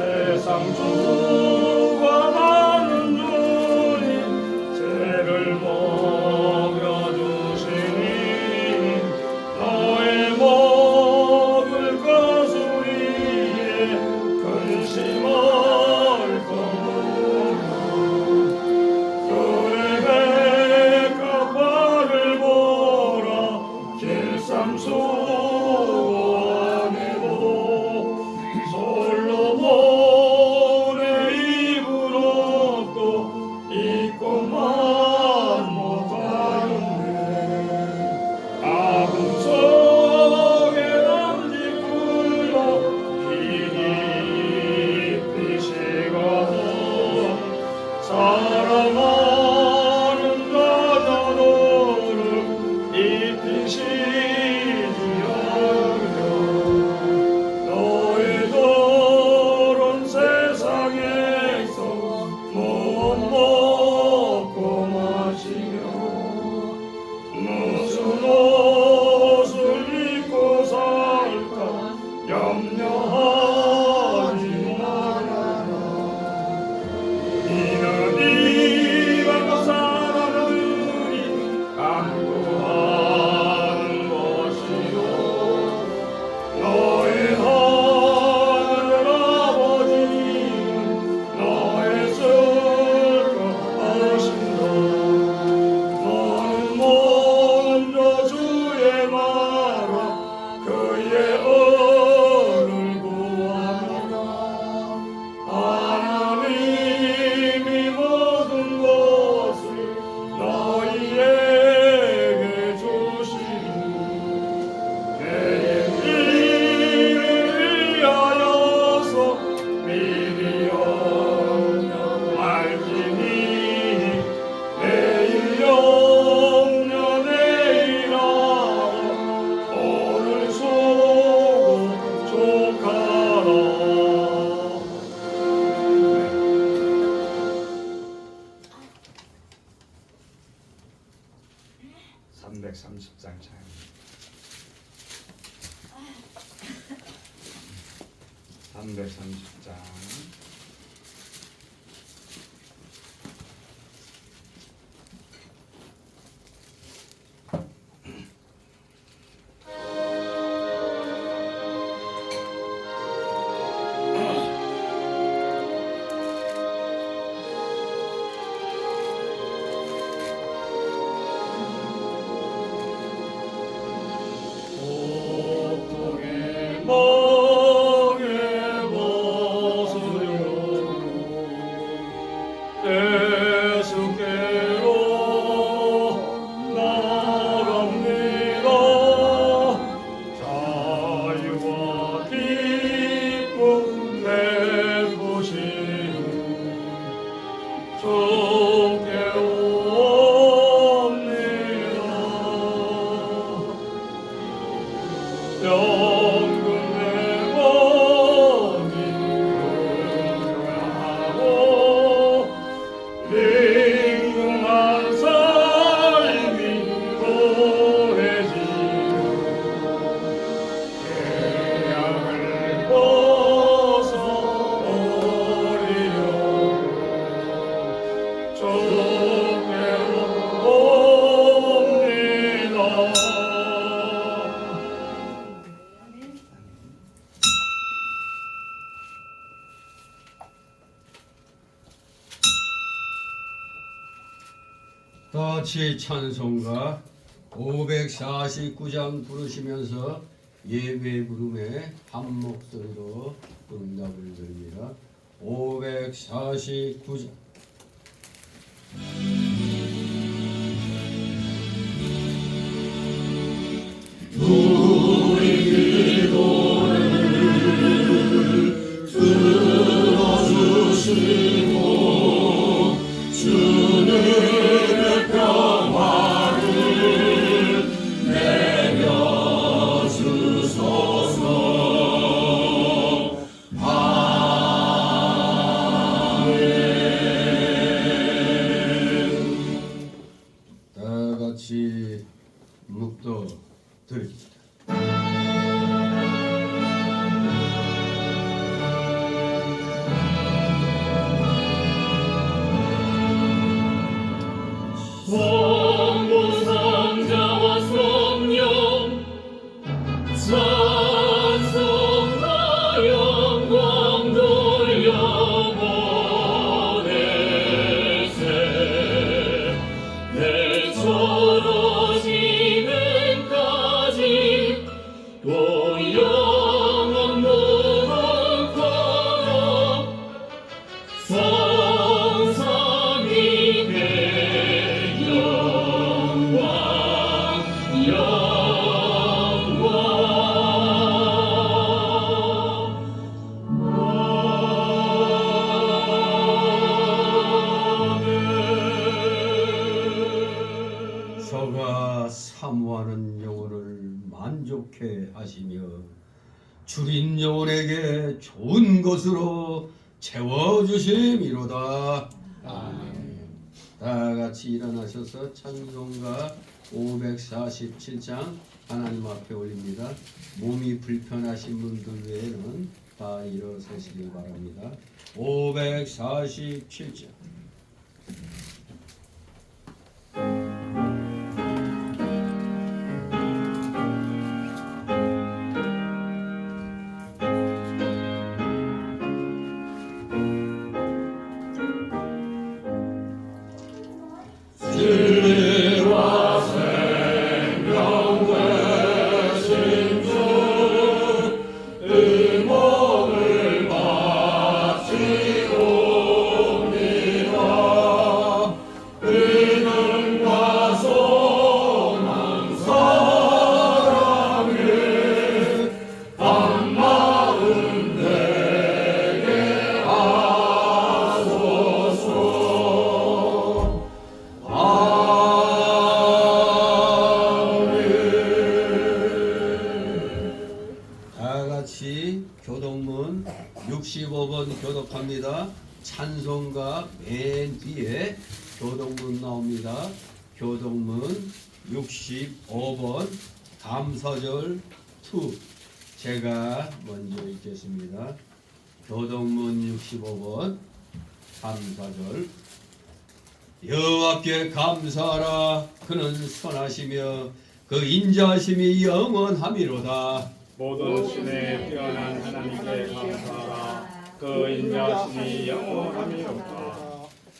세상 주가 많은 주님 죄를 먹여주시니 너의 먹을 것을 위해 근심할 거구나. 그의 백합화를 보라 길쌈 수고하네도 솔로몬의 입은 없고 입고만 못하였네. 아궁 속에 남짓 불러 기니 입히시거든 사랑하는 자녀들을 입히시리하며 너희들은 세상에서 못 먹고 마시며 무슨 옷을 입고 살까 염려하지 말아라. 이는 이방과 사람들이 간구하는 것이요 너의 하늘 아버지는 너의 쓸것 하신다. 너는 먼저 주의 말아 그의 은을 구하라. 하나님이 모든 것을 너희에게 주시니 내의 일을 위하여서 미리 영영 알지니 내일 영영 내일 알아 오늘 수고 족하라. 330장 차입니다. 330장 보통의 멍에 벗으려 예수께로 나갑니다. 자유와 기쁨 베푸시는 주께 옵니다. 영근의 몸이 건강하고 맹궁한 삶이 더해지며 계약을 벗어버리려고 주께로 옵니다. 다 같이 찬송가 549장 부르시면서 예배 부름에 한 목소리로 응답을 드립니다. 549장 우리 기도를 들어주시고 주님의 평화를 내려주소서. 다 같이 묵도 드립니다. 주린 영혼에게 좋은 것으로 채워주심이로다. 다 같이 일어나셔서 찬송가 547장 하나님 앞에 올립니다. 몸이 불편하신 분들 외에는 다 일어서시길 바랍니다. 547장. 진리와 생명 되신 주 이 몸을 바치옵니다. 믿음과 소망 사랑에 한 마음 되게 하소서. 다 같이 교독문 65번 교독합니다. 찬송가 맨 뒤에 교독문 나옵니다. 교독문 65번 감사절 2 제가 먼저 읽겠습니다. 교독문 65번 감사절. 여호와께 감사하라. 그는 선하시며 그 인자하심이 영원함이로다. 모든 신에 뛰어난 하나님께 감사하라. 그 인자심이 영원함이로다.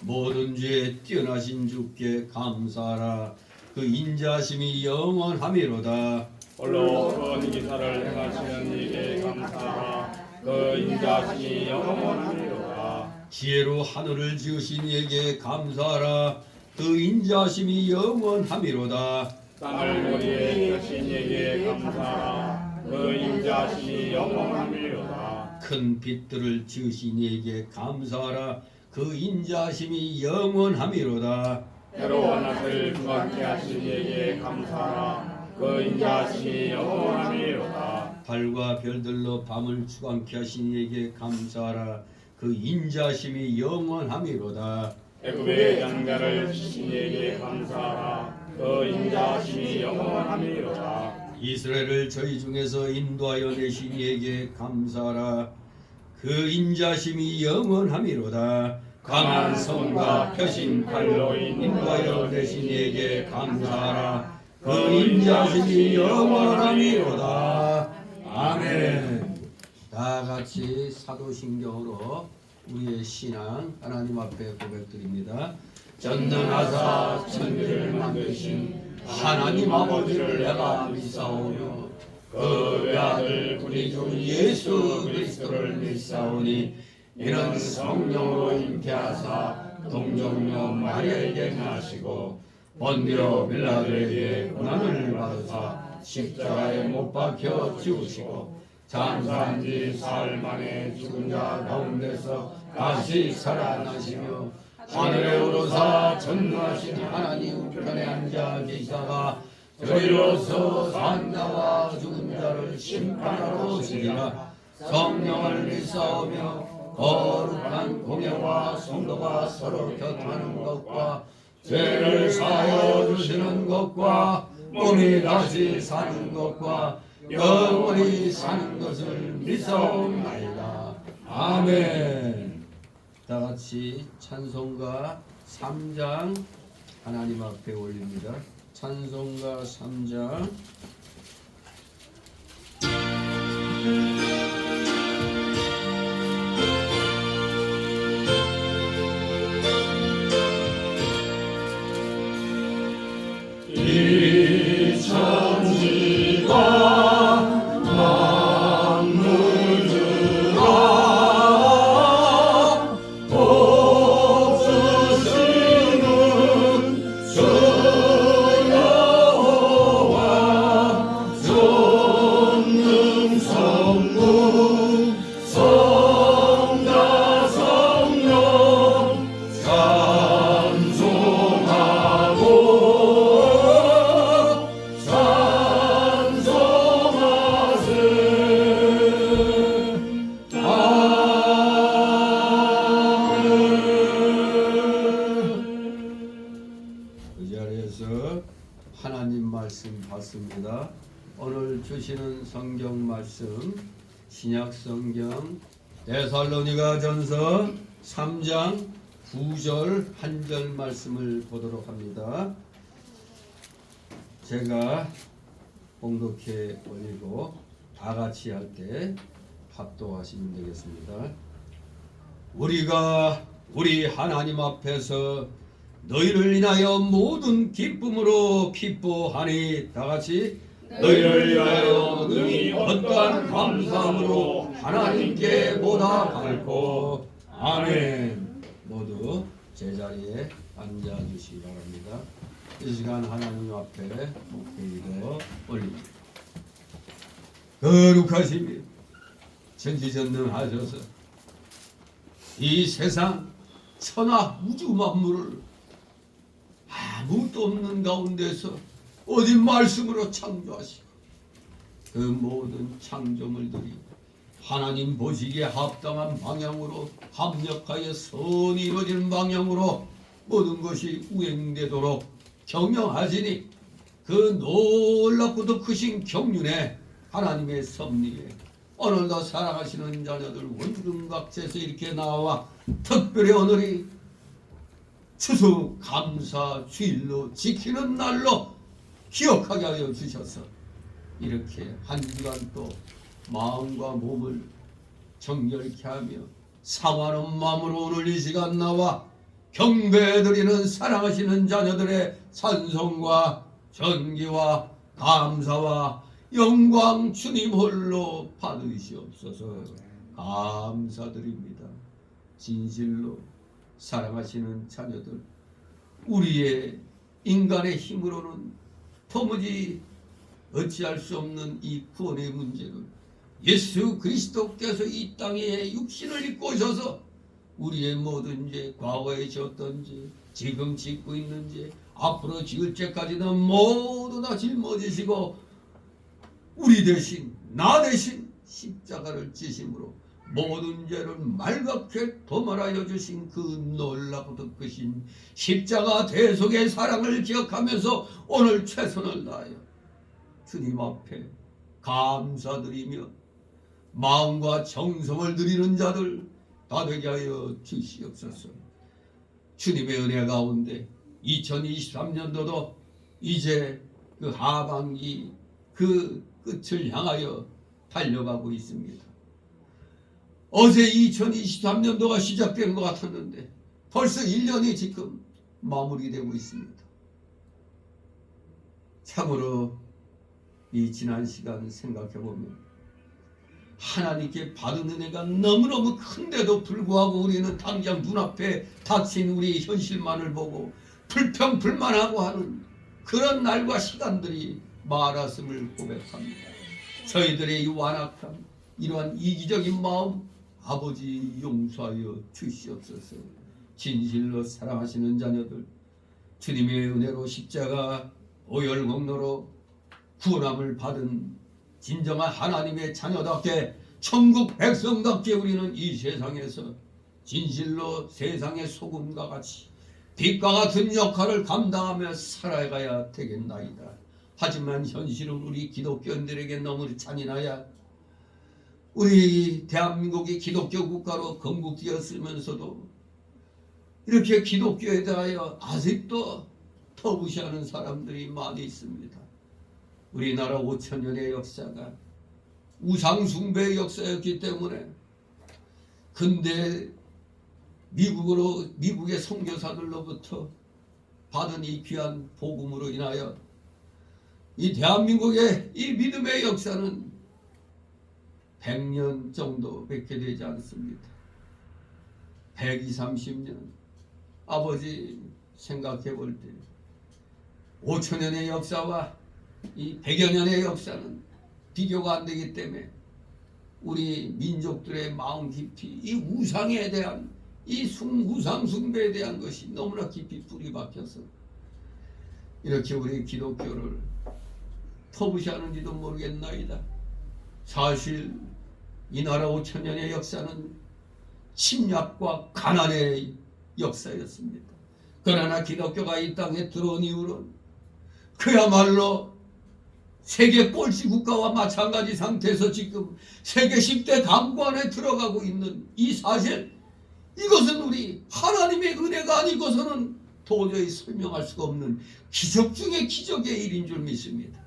모든 죄에 뛰어나신 주께 감사하라. 그 인자하심이 영원함이로다. 홀로 큰 기사를 행하시는 이에게 감사하라. 그 인자심이 영원함이로다. 지혜로 하늘을 지으신 이에게 감사하라. 그 인자하심이 영원함이로다. 땅을 머리에 펴신 이에게 감사하라. 그 인자심이 영원함이로다. 큰 빛들을 지으신 이에게 감사하라. 그 인자하심이 영원함이로다. 해로운 낮을 주관케 하신 이에게 감사하라. 그 인자심이 영원함이로다. 달과 별들로 밤을 주관케 하신 이에게 감사하라. 그 인자심이 영원함이로다. 애굽의 양자를 치신 이에게 감사하라. 그 인자심이 영원함이로다. 이스라엘을 저희 중에서 인도하여 내신 이에게 감사하라. 그 인자심이 영원함이로다. 강한 손과 펴신 팔로 인도하여 내신 이에게 감사하라. 그 인자심이 영원함이로다. 아멘. 다 같이 사도신경으로 우리의 신앙 하나님 앞에 고백드립니다. 전능하사 천지를 만드신 하나님 아버지를 내가 믿사오며 그 외아들 우리 주 예수 그리스도를 믿사오니 이는 성령으로 잉태하사 동정녀 마리아에게 나시고 본디오 빌라도에게 고난을 받으사 십자가에 못 박혀 죽으시고 장사한 지 사흘 만에 죽은 자 가운데서 다시 살아나시며 하늘에 오르사 전능하신 하나님 우편에 앉아 계시다가 저리로서 산 자와 죽은 자를 심판하러 오시리라. 성령을 믿사오며 거룩한 공예와 성도가 서로 곁하는 것과 죄를 사하여 주시는 것과 몸이 다시 사는 것과 영원히 사는 것을 믿사옵나이다. 아멘. 다 같이 찬송가 3장 하나님 앞에 올립니다. 찬송가 3장. 이 천지가 만물들아 복주시는 주 여호와 전능성 오늘 주시는 성경 말씀 신약 성경 데살로니가전서 3장 9절 한 절 말씀을 보도록 합니다. 제가 봉독해 올리고 다 같이 할 때 합독하시면 되겠습니다. 우리가 우리 하나님 앞에서 너희를 인하여 모든 기쁨으로 기뻐하니, 다 같이 너희를 위하여 능히 어떠한 감사함으로 하나님께 보답하고. 아멘. 모두 제자리에 앉아주시기 바랍니다. 이 시간 하나님 앞에 기도 올립니다. 거룩하시며 전지전능하셔서 이 세상 천하 우주 만물을 아무것도 없는 가운데서 어디 말씀으로 창조하시고 그 모든 창조물들이 하나님 보시기에 합당한 방향으로 합력하여 선이 이루어지는 방향으로 모든 것이 우행되도록 경영하시니, 그 놀랍고도 크신 경륜에 하나님의 섭리에 오늘도 사랑하시는 자녀들 원등각지에서 이렇게 나와 특별히 오늘이 추수 감사 주일로 지키는 날로 기억하게 하여 주셔서 이렇게 한 주간 또 마음과 몸을 정결케 하며 상하는 마음으로 오늘 이 시간 나와 경배드리는 사랑하시는 자녀들의 찬송과 전기와 감사와 영광 주님 홀로 받으시옵소서. 감사드립니다. 진실로 사랑하시는 자녀들, 우리의 인간의 힘으로는 도무지 어찌할 수 없는 이 구원의 문제를 예수 그리스도께서 이 땅에 육신을 입고 오셔서 우리의 모든 죄, 과거에 지었던 죄, 지금 짓고 있는 죄, 앞으로 지을 죄까지는 모두 다 짊어지시고 우리 대신, 나 대신 십자가를 지심으로 모든 죄를 말갛게 도말하여 주신 그 놀랍고 크신 십자가 대속의 사랑을 기억하면서 오늘 최선을 다하여 주님 앞에 감사드리며 마음과 정성을 드리는 자들 다 되게 하여 주시옵소서. 주님의 은혜 가운데 2023년도도 이제 그 하반기 그 끝을 향하여 달려가고 있습니다. 어제 2023년도가 시작된 것 같았는데 벌써 1년이 지금 마무리되고 있습니다. 참으로 이 지난 시간 생각해보면 하나님께 받은 은혜가 너무너무 큰데도 불구하고 우리는 당장 눈앞에 닥친 우리 현실만을 보고 불평불만하고 하는 그런 날과 시간들이 많았음을 고백합니다. 저희들의 이 완악함, 이러한 이기적인 마음 아버지 용서하여 주시옵소서. 진실로 사랑하시는 자녀들, 주님의 은혜로 십자가 오열 공로로 구원함을 받은 진정한 하나님의 자녀답게 천국 백성답게 우리는 이 세상에서 진실로 세상의 소금과 같이 빛과 같은 역할을 감당하며 살아가야 되겠나이다. 하지만 현실은 우리 기독교인들에게 너무 잔인하여 우리 대한민국이 기독교 국가로 건국되었으면서도 이렇게 기독교에 대하여 아직도 터부시하는 사람들이 많이 있습니다. 우리나라 5천년의 역사가 우상숭배의 역사였기 때문에 근대 미국의 선교사들로부터 받은 이 귀한 복음으로 인하여 이 대한민국의 이 믿음의 역사는 100년 정도밖에 되지 않습니다. 120~30년. 아버지 생각해 볼 때 5천년의 역사와 이 100여 년의 역사는 비교가 안 되기 때문에 우리 민족들의 마음 깊이 이 우상에 대한 이 우상 숭배에 대한 것이 너무나 깊이 뿌리 박혀서 이렇게 우리 기독교를 터부시하는지도 모르겠나이다. 사실 이 나라 5천년의 역사는 침략과 가난의 역사였습니다. 그러나 기독교가 이 땅에 들어온 이후로는 그야말로 세계 꼴찌 국가와 마찬가지 상태에서 지금 세계 10대 강권에 들어가고 있는 이 사실, 이것은 우리 하나님의 은혜가 아니고서는 도저히 설명할 수가 없는 기적 중의 기적의 일인 줄 믿습니다.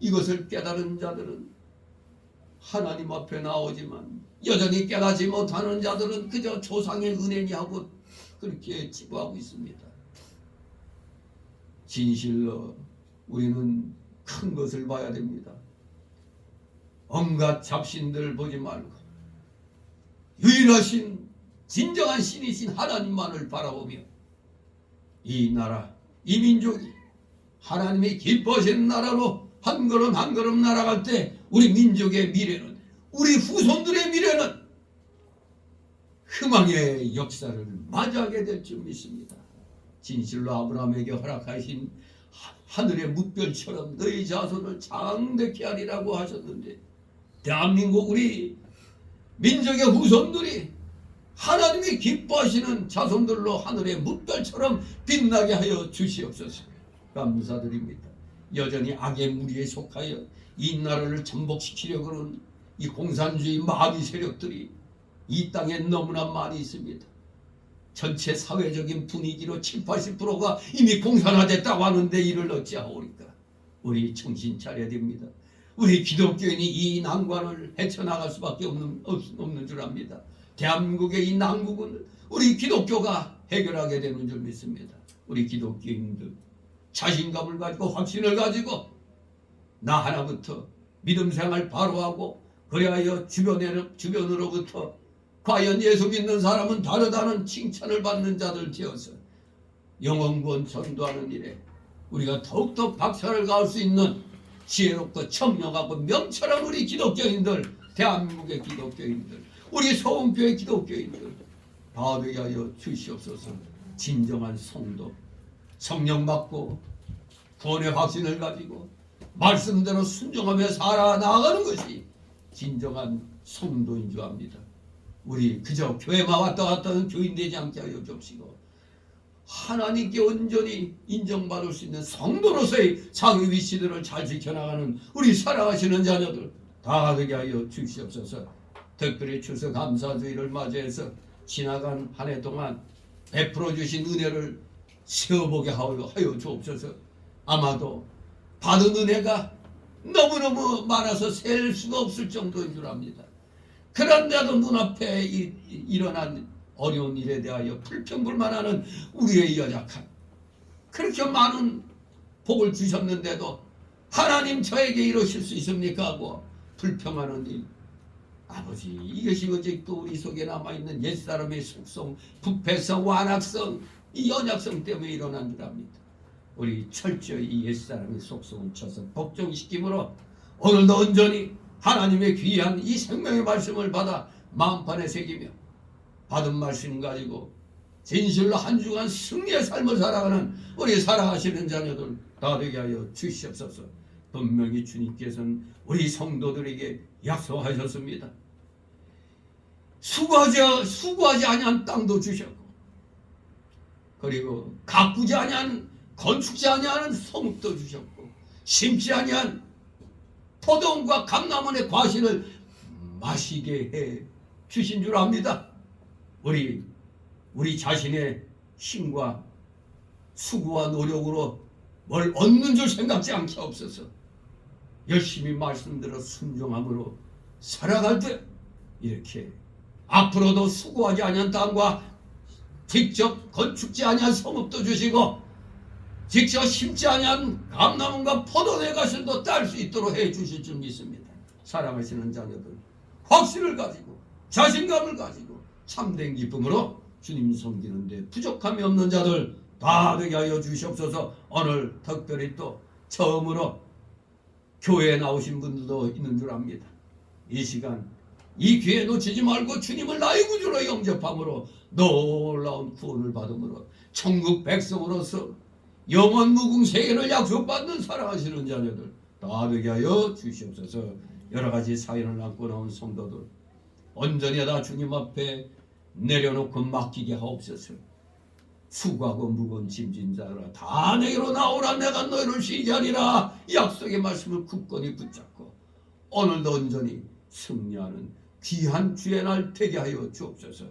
이것을 깨달은 자들은 하나님 앞에 나오지만 여전히 깨닫지 못하는 자들은 그저 조상의 은혜니 하고 그렇게 치부하고 있습니다. 진실로 우리는 큰 것을 봐야 됩니다. 온갖 잡신들 보지 말고 유일하신 진정한 신이신 하나님만을 바라보며 이 나라, 이 민족이 하나님이 기뻐하시는 나라로 한 걸음 한 걸음 날아갈 때 우리 민족의 미래는, 우리 후손들의 미래는 희망의 역사를 맞이하게 될 줄 믿습니다. 진실로 아브라함에게 허락하신 하늘의 뭇별처럼 너희 자손을 장대케 하리라고 하셨는데, 대한민국 우리 민족의 후손들이 하나님이 기뻐하시는 자손들로 하늘의 뭇별처럼 빛나게 하여 주시옵소서. 감사드립니다. 여전히 악의 무리에 속하여 이 나라를 전복시키려고 하는 이 공산주의 마귀 세력들이 이 땅에 너무나 많이 있습니다. 전체 사회적인 분위기로 70~80%가 이미 공산화됐다고 하는데 이를 어찌하오리까. 우리 정신 차려야 됩니다. 우리 기독교인이 이 난관을 헤쳐나갈 수밖에 없는 줄 압니다. 대한민국의 이 난국은 우리 기독교가 해결하게 되는 줄 믿습니다. 우리 기독교인들 자신감을 가지고 확신을 가지고 나 하나부터 믿음 생활 바로 하고, 그래야 주변으로부터 과연 예수 믿는 사람은 다르다는 칭찬을 받는 자들 되어서 영혼구원 전도하는 일에 우리가 더욱더 박차를 가할 수 있는 지혜롭고 청명하고 명철한 우리 기독교인들, 대한민국의 기독교인들, 우리 서원교회 기독교인들 다 되게 하여 주시옵소서. 진정한 성도, 성령 받고 구원의 확신을 가지고 말씀대로 순종하며 살아나가는 것이 진정한 성도인 줄 압니다. 우리 그저 교회만 왔다 갔다 하는 교인 되지 않게 하여 주옵시고, 하나님께 온전히 인정받을 수 있는 성도로서의 자기 위치들을 잘 지켜나가는 우리 사랑하시는 자녀들 다 되게 하여 주시옵소서. 특별히 추석 감사주의를 맞이해서 지나간 한 해 동안 베풀어 주신 은혜를 세어보게 하여 주옵소서. 아마도 받은 은혜가 너무너무 많아서 셀 수가 없을 정도인 줄 압니다. 그런데도 눈앞에 일어난 어려운 일에 대하여 불평불만하는 우리의 연약함, 그렇게 많은 복을 주셨는데도 하나님 저에게 이러실 수 있습니까 하고 불평하는 일, 아버지, 이것이 아직도 우리 속에 남아있는 옛사람의 속성, 부패성, 완악성, 이 연약성 때문에 일어난 줄 압니다. 우리 철저히 이 옛사람의 속성을 쳐서 복종시킴으로 오늘도 온전히 하나님의 귀한 이 생명의 말씀을 받아 마음판에 새기며 받은 말씀 가지고 진실로 한 주간 승리의 삶을 살아가는 우리 사랑하시는 자녀들 다 되게 하여 주시옵소서. 분명히 주님께서는 우리 성도들에게 약속하셨습니다. 수고하지 아니한 땅도 주셨고, 그리고 가꾸지 아니한, 건축지 아니하는 성읍도 주셨고, 심지 아니한 포도원과 감람원의 과실을 마시게 해 주신 줄 압니다. 우리 자신의 힘과 수고와 노력으로 뭘 얻는 줄 생각지 않게 없어서 열심히 말씀대로 순종함으로 살아갈 때 이렇게 앞으로도 수고하지 아니한 땅과 직접 건축지 아니한 성읍도 주시고 직접 심지 아니한 감나무과 포도내 가실도 딸 수 있도록 해 주실 줄 믿습니다. 사랑하시는 자녀들, 확신을 가지고 자신감을 가지고 참된 기쁨으로 주님 섬기는데 부족함이 없는 자들 다 되게 하여 주시옵소서. 오늘 특별히 또 처음으로 교회에 나오신 분들도 있는 줄 압니다. 이 시간 이 기회 놓치지 말고 주님을 나의 구주로 영접함으로 놀라운 구원을 받음으로 천국 백성으로서 영원 무궁 세계를 약속받는 사랑하시는 자녀들 다 되게 하여 주시옵소서. 여러 가지 사연을 안고 나온 성도들 온전히 다 주님 앞에 내려놓고 맡기게 하옵소서. 수고하고 무거운 짐진 자라 다 내게로 나오라. 내가 너희를 쉬게 하리라. 약속의 말씀을 굳건히 붙잡고 오늘도 온전히 승리하는 귀한 주의 날 되게 하여 주옵소서.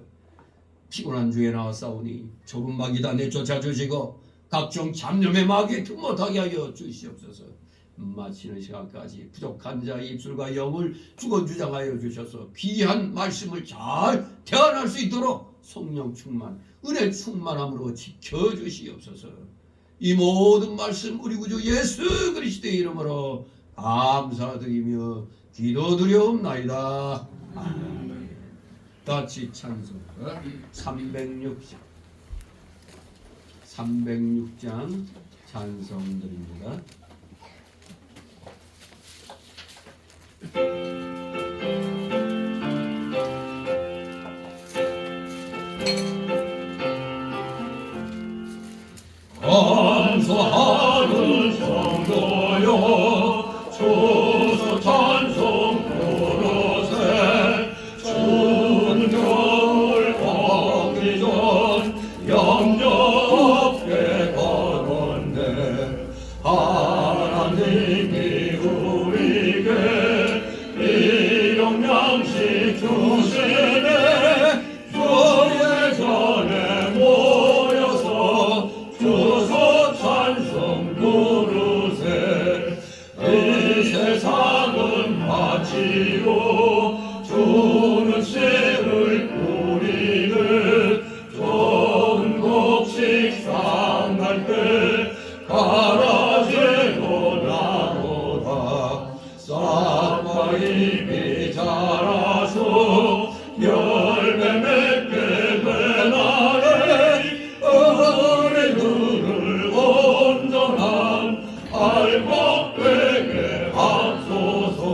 피곤한 주에 나와 싸우니 좁은 마귀다 내쫓아 주시고 각종 잡념의 마귀에 못하게 하여 주시옵소서. 마치는 시간까지 부족한 자의 입술과 영을 주권주장하여 주셔서 귀한 말씀을 잘 대언할 수 있도록 성령 충만, 은혜 충만함으로 지켜주시옵소서. 이 모든 말씀 우리 구주 예수 그리스도의 이름으로 감사드리며 기도드려옵나이다. 아멘. 같이 찬송 306장 찬송드립니다. 감사하는 성도여 주소 찬송 부르세. 추운 겨울 오기 전 염려 없게 가건대 하나님이 우리에게 일용 양식 주시네. 주의 전에 모여서 주소 찬송 부르세. 이 세상은 마치고 주는 씨를 뿌리는 좋은 곡식 상할 때 가라지고 나보다 싹과 잎이 자라서 열매 맺게 되나니 어린이들을 온전한 알곡되게 하소서.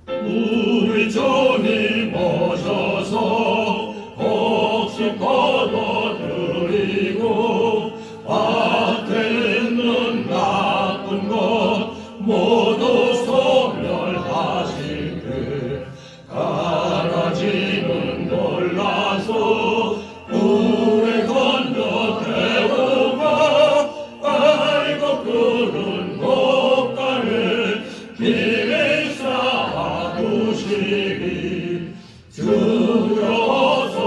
우리 주님 오셔서 곡식 거둬들이고 밭에 있는 나쁜 것 모두 소멸하실 때 가라지는 놀라서 물에 던져 태우가 알고 끓은 곡간을 길에 쌓아두시리. 주여 어서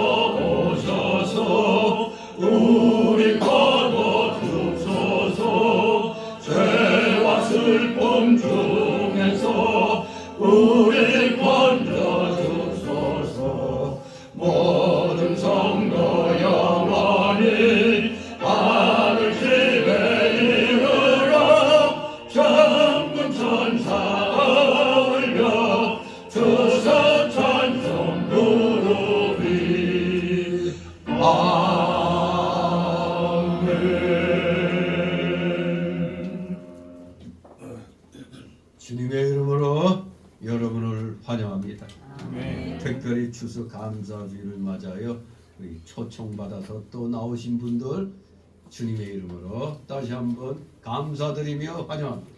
오셔서 우리 거둬주소서. 죄와 슬픔 중에서 우리 건져주소서. 모든 성도 영원히 하늘 집에 이르러 천군 천사 올려 주서 찬송 부르리. 아멘. 주님의 이름으로 여러분을 환영합니다. 아멘. 특별히 추수 감사주일을 맞아요. 우리 초청받아서 또 나오신 분들 주님의 이름으로 다시 한번 감사드리며 환영합니다.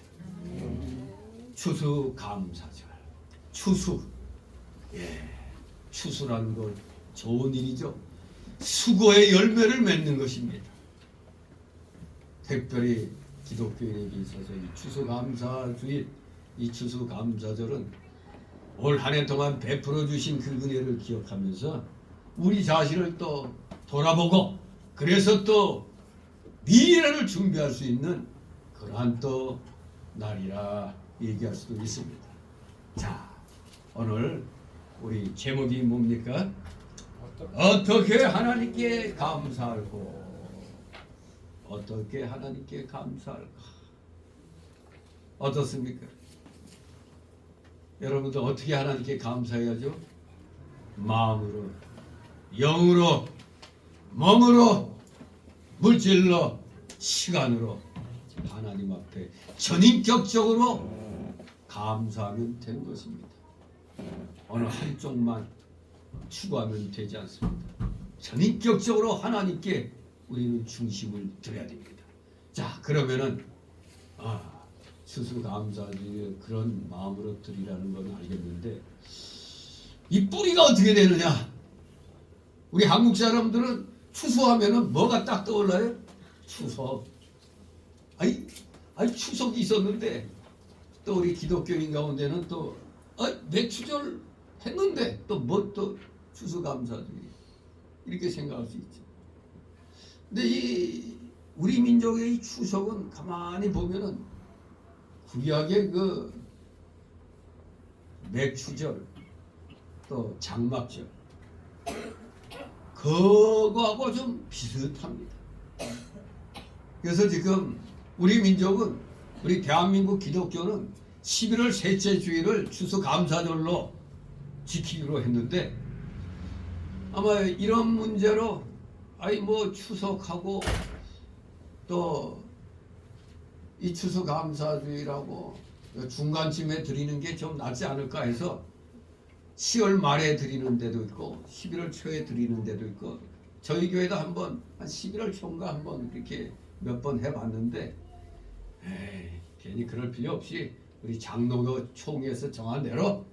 추수 감사절. 추수. 추수라는 건 좋은 일이죠. 수고의 열매를 맺는 것입니다. 특별히 기독교인에게 있어서 이 추수감사주일, 이 추수감사절은 올 한 해 동안 베풀어 주신 그 은혜를 기억하면서 우리 자신을 또 돌아보고 그래서 또 미래를 준비할 수 있는 그러한 또 날이라 얘기할 수도 있습니다. 자, 오늘 우리 제목이 뭡니까? 어떻게 하나님께 감사할고? 어떻게 하나님께 감사할까? 어떻습니까? 여러분들 어떻게 하나님께 감사해야죠? 마음으로, 영으로, 몸으로, 물질로, 시간으로 하나님 앞에 전인격적으로 감사하면 되는 것입니다. 어느 한쪽만 추구하면 되지 않습니다. 전인격적으로 하나님께 우리는 중심을 드려야 됩니다. 자, 그러면은 추수감사주일 그런 마음으로 드리라는 건 알겠는데 이 뿌리가 어떻게 되느냐? 우리 한국 사람들은 추수하면은 뭐가 딱 떠올라요? 추석. 아니 추석이 있었는데 또 우리 기독교인 가운데는 또 맥추절 했는데 또 뭐 또 추수감사주의 이렇게 생각할 수 있죠. 근데 이 우리 민족의 이 추석은 가만히 보면은 구약의 그 맥추절 또 장막절 그거하고 좀 비슷합니다. 그래서 지금 우리 민족은 우리 대한민국 기독교는 11월 셋째 주일을 추수감사절로 지키기로 했는데 아마 이런 문제로 뭐 추석하고 또 이 추수감사주일하고 중간쯤에 드리는 게 좀 낫지 않을까 해서 10월 말에 드리는 데도 있고 11월 초에 드리는 데도 있고 저희 교회도 한번 한 11월 초인가 한번 이렇게 몇 번 해봤는데 괜히 그럴 필요 없이 우리 장로교 총회에서 정한 대로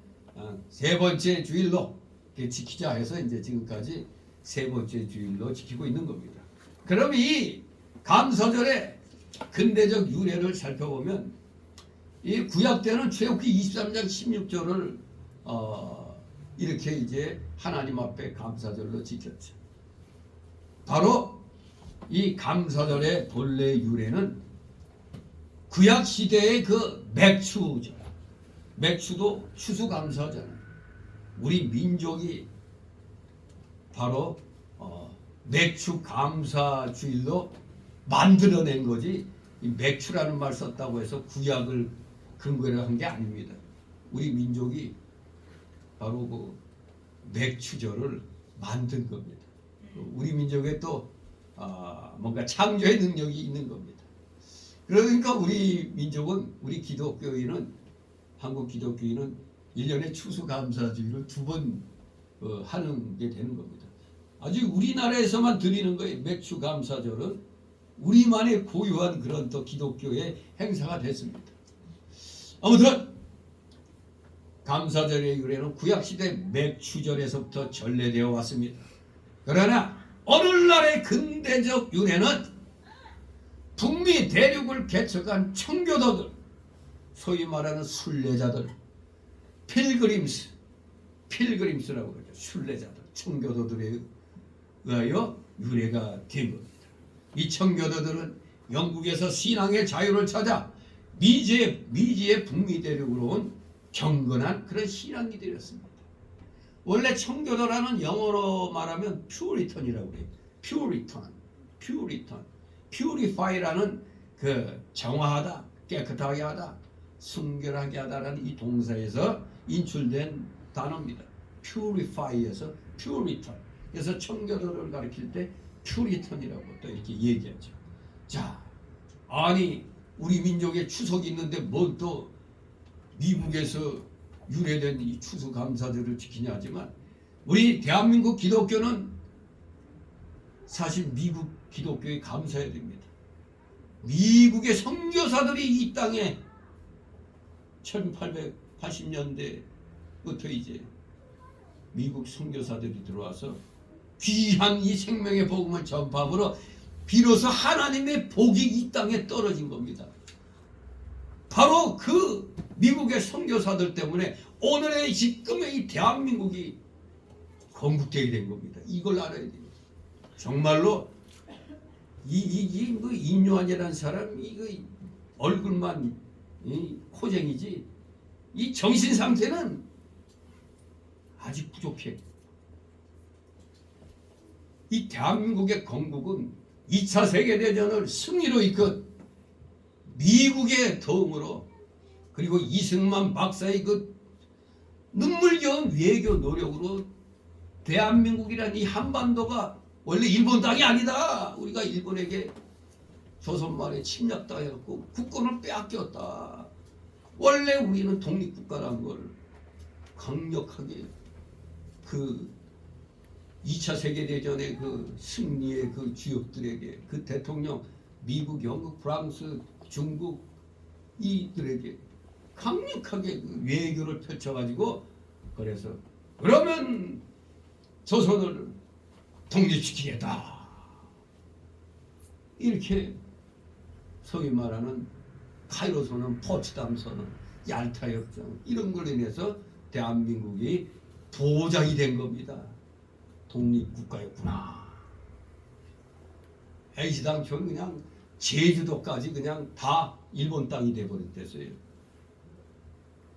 세 번째 주일로 지키자 해서 이제 지금까지 세 번째 주일로 지키고 있는 겁니다. 그럼 이 감사절의 근대적 유래를 살펴보면 이 구약 때는 출애굽기 23장 16절을 이렇게 이제 하나님 앞에 감사절로 지켰죠. 바로 이 감사절의 본래 유래는 구약 시대의 그 맥추절, 맥추도 추수감사잖아요. 우리 민족이 바로 맥추 감사 주일로 만들어낸 거지 이 맥추라는 말 썼다고 해서 구약을 근거로 한 게 아닙니다. 우리 민족이 바로 그 맥추절을 만든 겁니다. 우리 민족에 또 뭔가 창조의 능력이 있는 겁니다. 그러니까 우리 민족은 우리 기독교인은 한국 기독교인은 1년에 추수감사주일을 2번 하는 게 되는 겁니다. 아주 우리나라에서만 드리는 거예요. 맥추감사절은 우리만의 고유한 그런 또 기독교의 행사가 됐습니다. 아무튼 감사절의 유래는 구약시대 맥추절에서부터 전래되어 왔습니다. 그러나 오늘날의 근대적 유래는 북미 대륙을 개척한 청교도들, 소위 말하는 순례자들, 필그림스라고 그러죠. 순례자들, 청교도들에 의하여 유래가 된 겁니다. 이 청교도들은 영국에서 신앙의 자유를 찾아 미지의 북미 대륙으로 온 경건한 그런 신앙이들이었습니다. 원래 청교도라는 영어로 말하면 퓨리턴이라고 해요. 퓨리파이라는 그 정화하다, 깨끗하게 하다, 순결하게 하다라는 이 동사에서 인출된 단어입니다. 퓨리파이에서 퓨리턴. 그래서 청교도를 가리킬 때 퓨리턴이라고 또 이렇게 얘기하죠. 자, 아니 우리 민족의 추석이 있는데 뭘 또 미국에서 유래된 이 추수감사절을 지키냐 하지만 우리 대한민국 기독교는 사실 미국 기독교에 감사해야 됩니다. 미국의 선교사들이 이 땅에 1880년대부터 이제 미국 선교사들이 들어와서 귀한 이 생명의 복음을 전파함으로 비로소 하나님의 복이 이 땅에 떨어진 겁니다. 바로 그 미국의 선교사들 때문에 오늘의 지금의 이 대한민국이 건국되게 된 겁니다. 이걸 알아야 됩니다. 정말로 이 인요한이라는 사람이 그 얼굴만 코쟁이지 이 정신 상태는 아직 부족해. 이 대한민국의 건국은 2차 세계대전을 승리로 이끈 미국의 도움으로 그리고 이승만 박사의 그 눈물겨운 외교 노력으로 대한민국이란 이 한반도가 원래 일본 땅이 아니다. 우리가 일본에게 조선말에 침략당해갖고 국권을 빼앗겼다. 원래 우리는 독립국가라는 걸 강력하게 그 2차 세계대전의 그 승리의 그 주역들에게 그 대통령 미국, 영국, 프랑스, 중국 이들에게 강력하게 그 외교를 펼쳐가지고 그래서 그러면 조선을 독립시키겠다 이렇게 소위 말하는 카이로 선언, 포츠담 선언, 얄타 협정 이런 걸로 인해서 대한민국이 보장이 된 겁니다. 독립국가였구나. 애시당초 그냥 제주도까지 그냥 다 일본 땅이 돼버렸댔어요.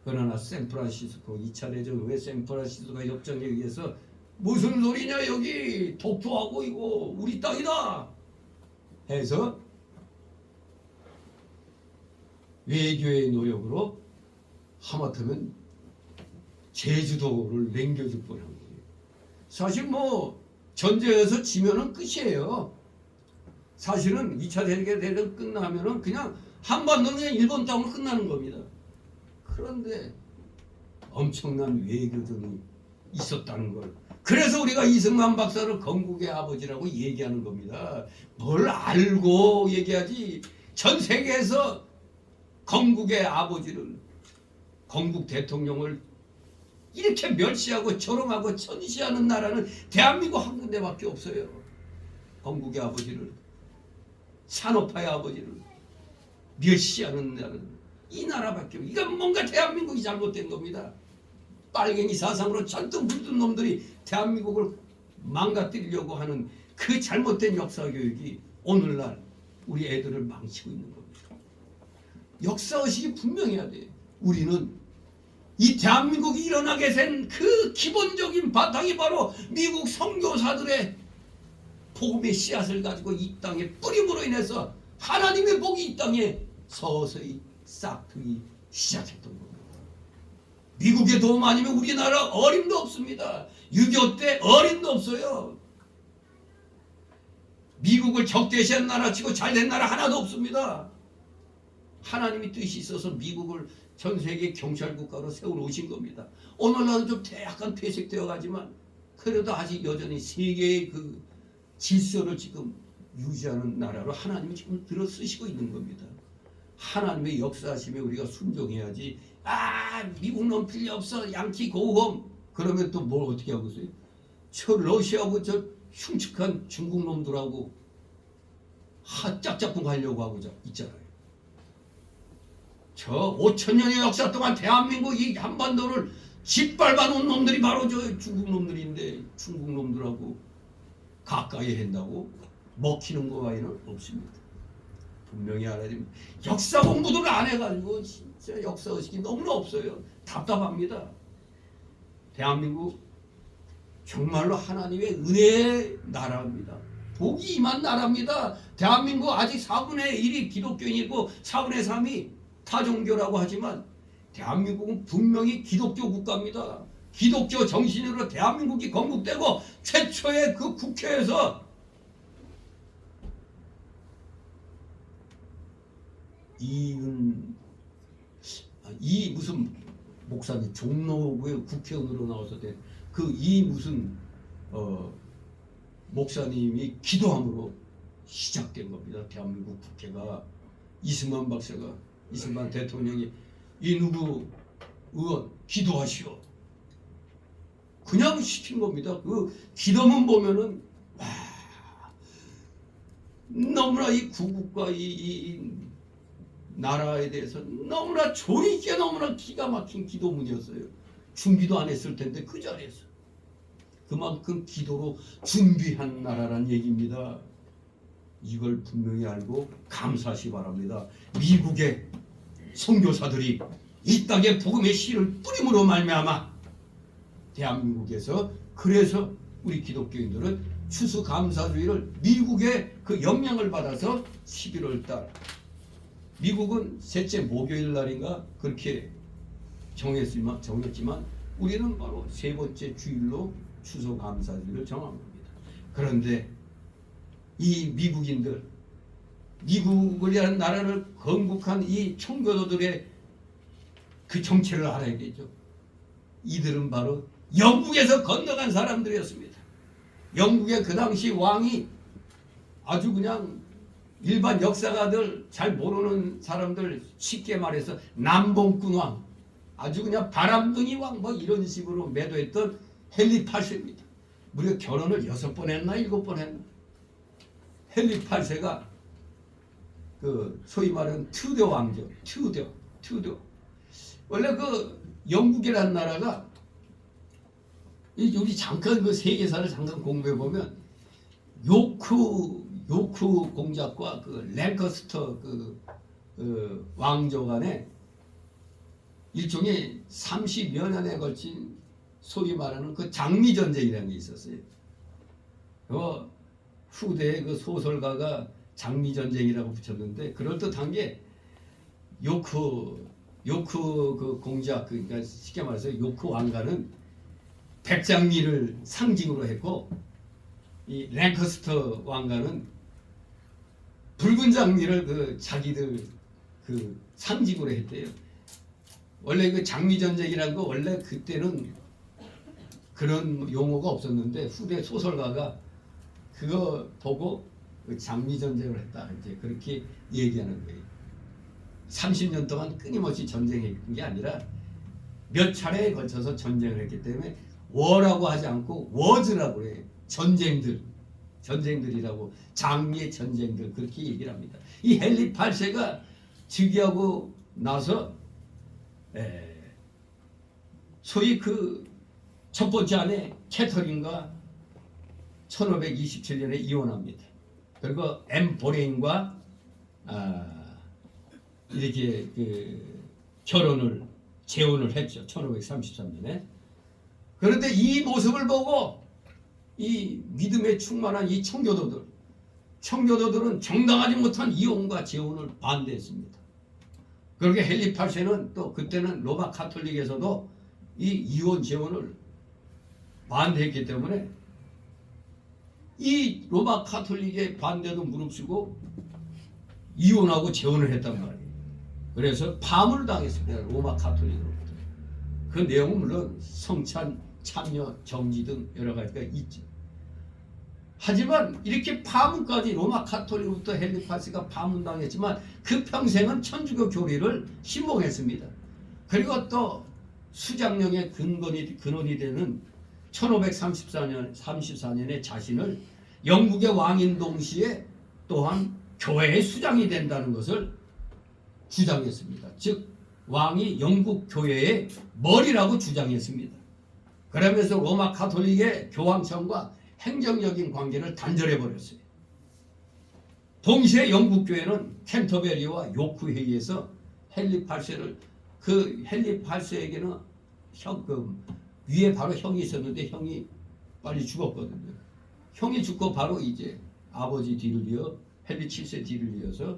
그러나 샌프란시스코 2차 대전 후에 샌프란시스코 협정에 의해서 무슨 소리냐 여기 독도하고 이거 우리 땅이다 해서 외교의 노력으로 하마터면 제주도를 남겨줄 뻔한 거예요. 사실 뭐 전쟁에서 지면은 끝이에요. 사실은 2차 세계대전 끝나면은 그냥 한반도는 그냥 일본 땅으로 끝나는 겁니다. 그런데 엄청난 외교전이 있었다는 걸. 그래서 우리가 이승만 박사를 건국의 아버지라고 얘기하는 겁니다. 뭘 알고 얘기하지. 전 세계에서 건국의 아버지를, 건국 대통령을 이렇게 멸시하고 조롱하고 천시하는 나라는 대한민국 한 군데밖에 없어요. 건국의 아버지를, 산업화의 아버지를 멸시하는 나라는 이 나라밖에 없어요. 이건 뭔가 대한민국이 잘못된 겁니다. 빨갱이 사상으로 잔뜩 물든 놈들이 대한민국을 망가뜨리려고 하는 그 잘못된 역사교육이 오늘날 우리 애들을 망치고 있는 겁니다. 역사의식이 분명해야 돼요. 우리는 이 대한민국이 일어나게 된 그 기본적인 바탕이 바로 미국 선교사들의 복음의 씨앗을 가지고 이 땅에 뿌림으로 인해서 하나님의 복이 이 땅에 서서히 싹트기 시작했던 겁니다. 미국의 도움 아니면 우리나라 어림도 없습니다. 6.25 때 어림도 없어요. 미국을 적대시한 나라 치고 잘된 나라 하나도 없습니다. 하나님이 뜻이 있어서 미국을 전 세계 경찰 국가로 세워놓으신 겁니다. 오늘날은 좀 약간 퇴색되어 가지만 그래도 아직 여전히 세계의 그 질서를 지금 유지하는 나라로 하나님이 지금 들어 쓰시고 있는 겁니다. 하나님의 역사하심에 우리가 순종해야지. 미국 놈 필요 없어 양키 고홈 그러면 또 뭘 어떻게 하고 있어요? 저 러시아하고 저 흉측한 중국 놈들하고 짝짝꿍 하려고 하고 있잖아요. 저 5,000년의 역사 동안 대한민국 이 한반도를 짓밟아 놓은 놈들이 바로 저 중국 놈들인데 중국 놈들하고 가까이 한다고 먹히는 거 와이는 없습니다. 분명히 알아야 됩니다. 역사 공부를 안 해가지고 진짜 역사의식이 너무나 없어요. 답답합니다. 대한민국 정말로 하나님의 은혜의 나라입니다. 복이 임한 나라입니다. 대한민국 아직 4분의 1이 기독교인이고 4분의 3이 타종교라고 하지만 대한민국은 분명히 기독교 국가입니다. 기독교 정신으로 대한민국이 건국되고 최초의 그 국회에서 이 무슨 목사님 종로구의 국회의원으로 나와서 된 그 무슨 목사님이 기도함으로 시작된 겁니다. 대한민국 국회가 이승만 박사가 이승만 대통령이 이 누구 의원 기도하시오 그냥 시킨 겁니다. 그 기도문 보면은 너무나 이 구국과 이 나라에 대해서 너무나 조리 있게 너무나 기가 막힌 기도문이었어요. 준비도 안 했을 텐데 그 자리에서 그만큼 기도로 준비한 나라란 얘기입니다. 이걸 분명히 알고 감사하시 바랍니다. 미국의 선교사들이 이 땅에 복음의 씨를 뿌림으로 말미암아 대한민국에서 그래서 우리 기독교인들은 추수감사주의를 미국의 그 영향을 받아서 11월 달 미국은 셋째 목요일 날인가 그렇게 정했지만 우리는 바로 세 번째 주일로 추수감사주의를 정한 겁니다. 그런데 이 미국인들 미국이라는 나라를 건국한 이 청교도들의 그 정체를 알아야 되죠. 이들은 바로 영국에서 건너간 사람들이었습니다. 영국의 그 당시 왕이 아주 그냥 일반 역사가들 잘 모르는 사람들 쉽게 말해서 남봉꾼 왕 아주 그냥 바람둥이 왕 뭐 이런 식으로 매도했던 헨리 8세입니다. 무려 결혼을 6번 했나 7번 했나. 헨리 8세가 그 소위 말하는 튜더 왕조, 튜더. 원래 그 영국이라는 나라가 우리 잠깐 그 세계사를 잠깐 공부해 보면 요크 공작과 그 랭커스터 그 왕조 간에 일종의 30여 년에 걸친 소위 말하는 그 장미 전쟁이라는 게 있었어요. 후대의 그 소설가가 장미 전쟁이라고 붙였는데 그럴 듯한 게 요크 그 공작 그러니까 쉽게 말해서 요크 왕가는 백장미를 상징으로 했고 이 랭커스터 왕가는 붉은 장미를 그 자기들 그 상징으로 했대요. 원래 그 장미 전쟁이라는 거 원래 그때는 그런 용어가 없었는데 후대 소설가가 그거 보고 그 장미 전쟁을 했다 이제 그렇게 얘기하는 거예요. 30년 동안 끊임없이 전쟁했던 게 아니라 몇 차례에 걸쳐서 전쟁을 했기 때문에 워라고 하지 않고 워즈라고 그래요. 전쟁들이라고 장미의 전쟁들 그렇게 얘기를 합니다. 이 헨리 8세가 즉위하고 나서 소위 그 첫 번째 아내 캐터린과 1527년에 이혼합니다. 그리고 엠 보레인과 이렇게 그 재혼을 했죠. 1533년에. 그런데 이 모습을 보고 이 믿음에 충만한 이 청교도들은 정당하지 못한 이혼과 재혼을 반대했습니다. 그렇게 헨리 8세는 또 그때는 로마 가톨릭에서도 이 이혼 재혼을 반대했기 때문에 이 로마 가톨릭의 반대도 무릅쓰고 이혼하고 재혼을 했단 말이에요. 그래서 파문을 당했습니다. 로마 가톨릭으로부터. 그 내용은 물론 성찬, 참여, 정지 등 여러 가지가 있죠. 하지만 이렇게 파문까지 로마 가톨릭으로부터 헨리 8세가 파문당했지만 그 평생은 천주교 교리를 신봉했습니다. 그리고 또 수장령의 근원이 되는 1534년에 자신을 영국의 왕인 동시에 또한 교회의 수장이 된다는 것을 주장했습니다. 즉 왕이 영국 교회의 머리라고 주장했습니다. 그러면서 로마 가톨릭의 교황청과 행정적인 관계를 단절해 버렸어요. 동시에 영국 교회는 캔터베리와 요크 회의에서 헨리 8세를 그 헨리 8세에게는 위에 바로 형이 있었는데 형이 빨리 죽었거든요. 형이 죽고 바로 이제 아버지 뒤를 이어 헨리 7세 뒤를 이어서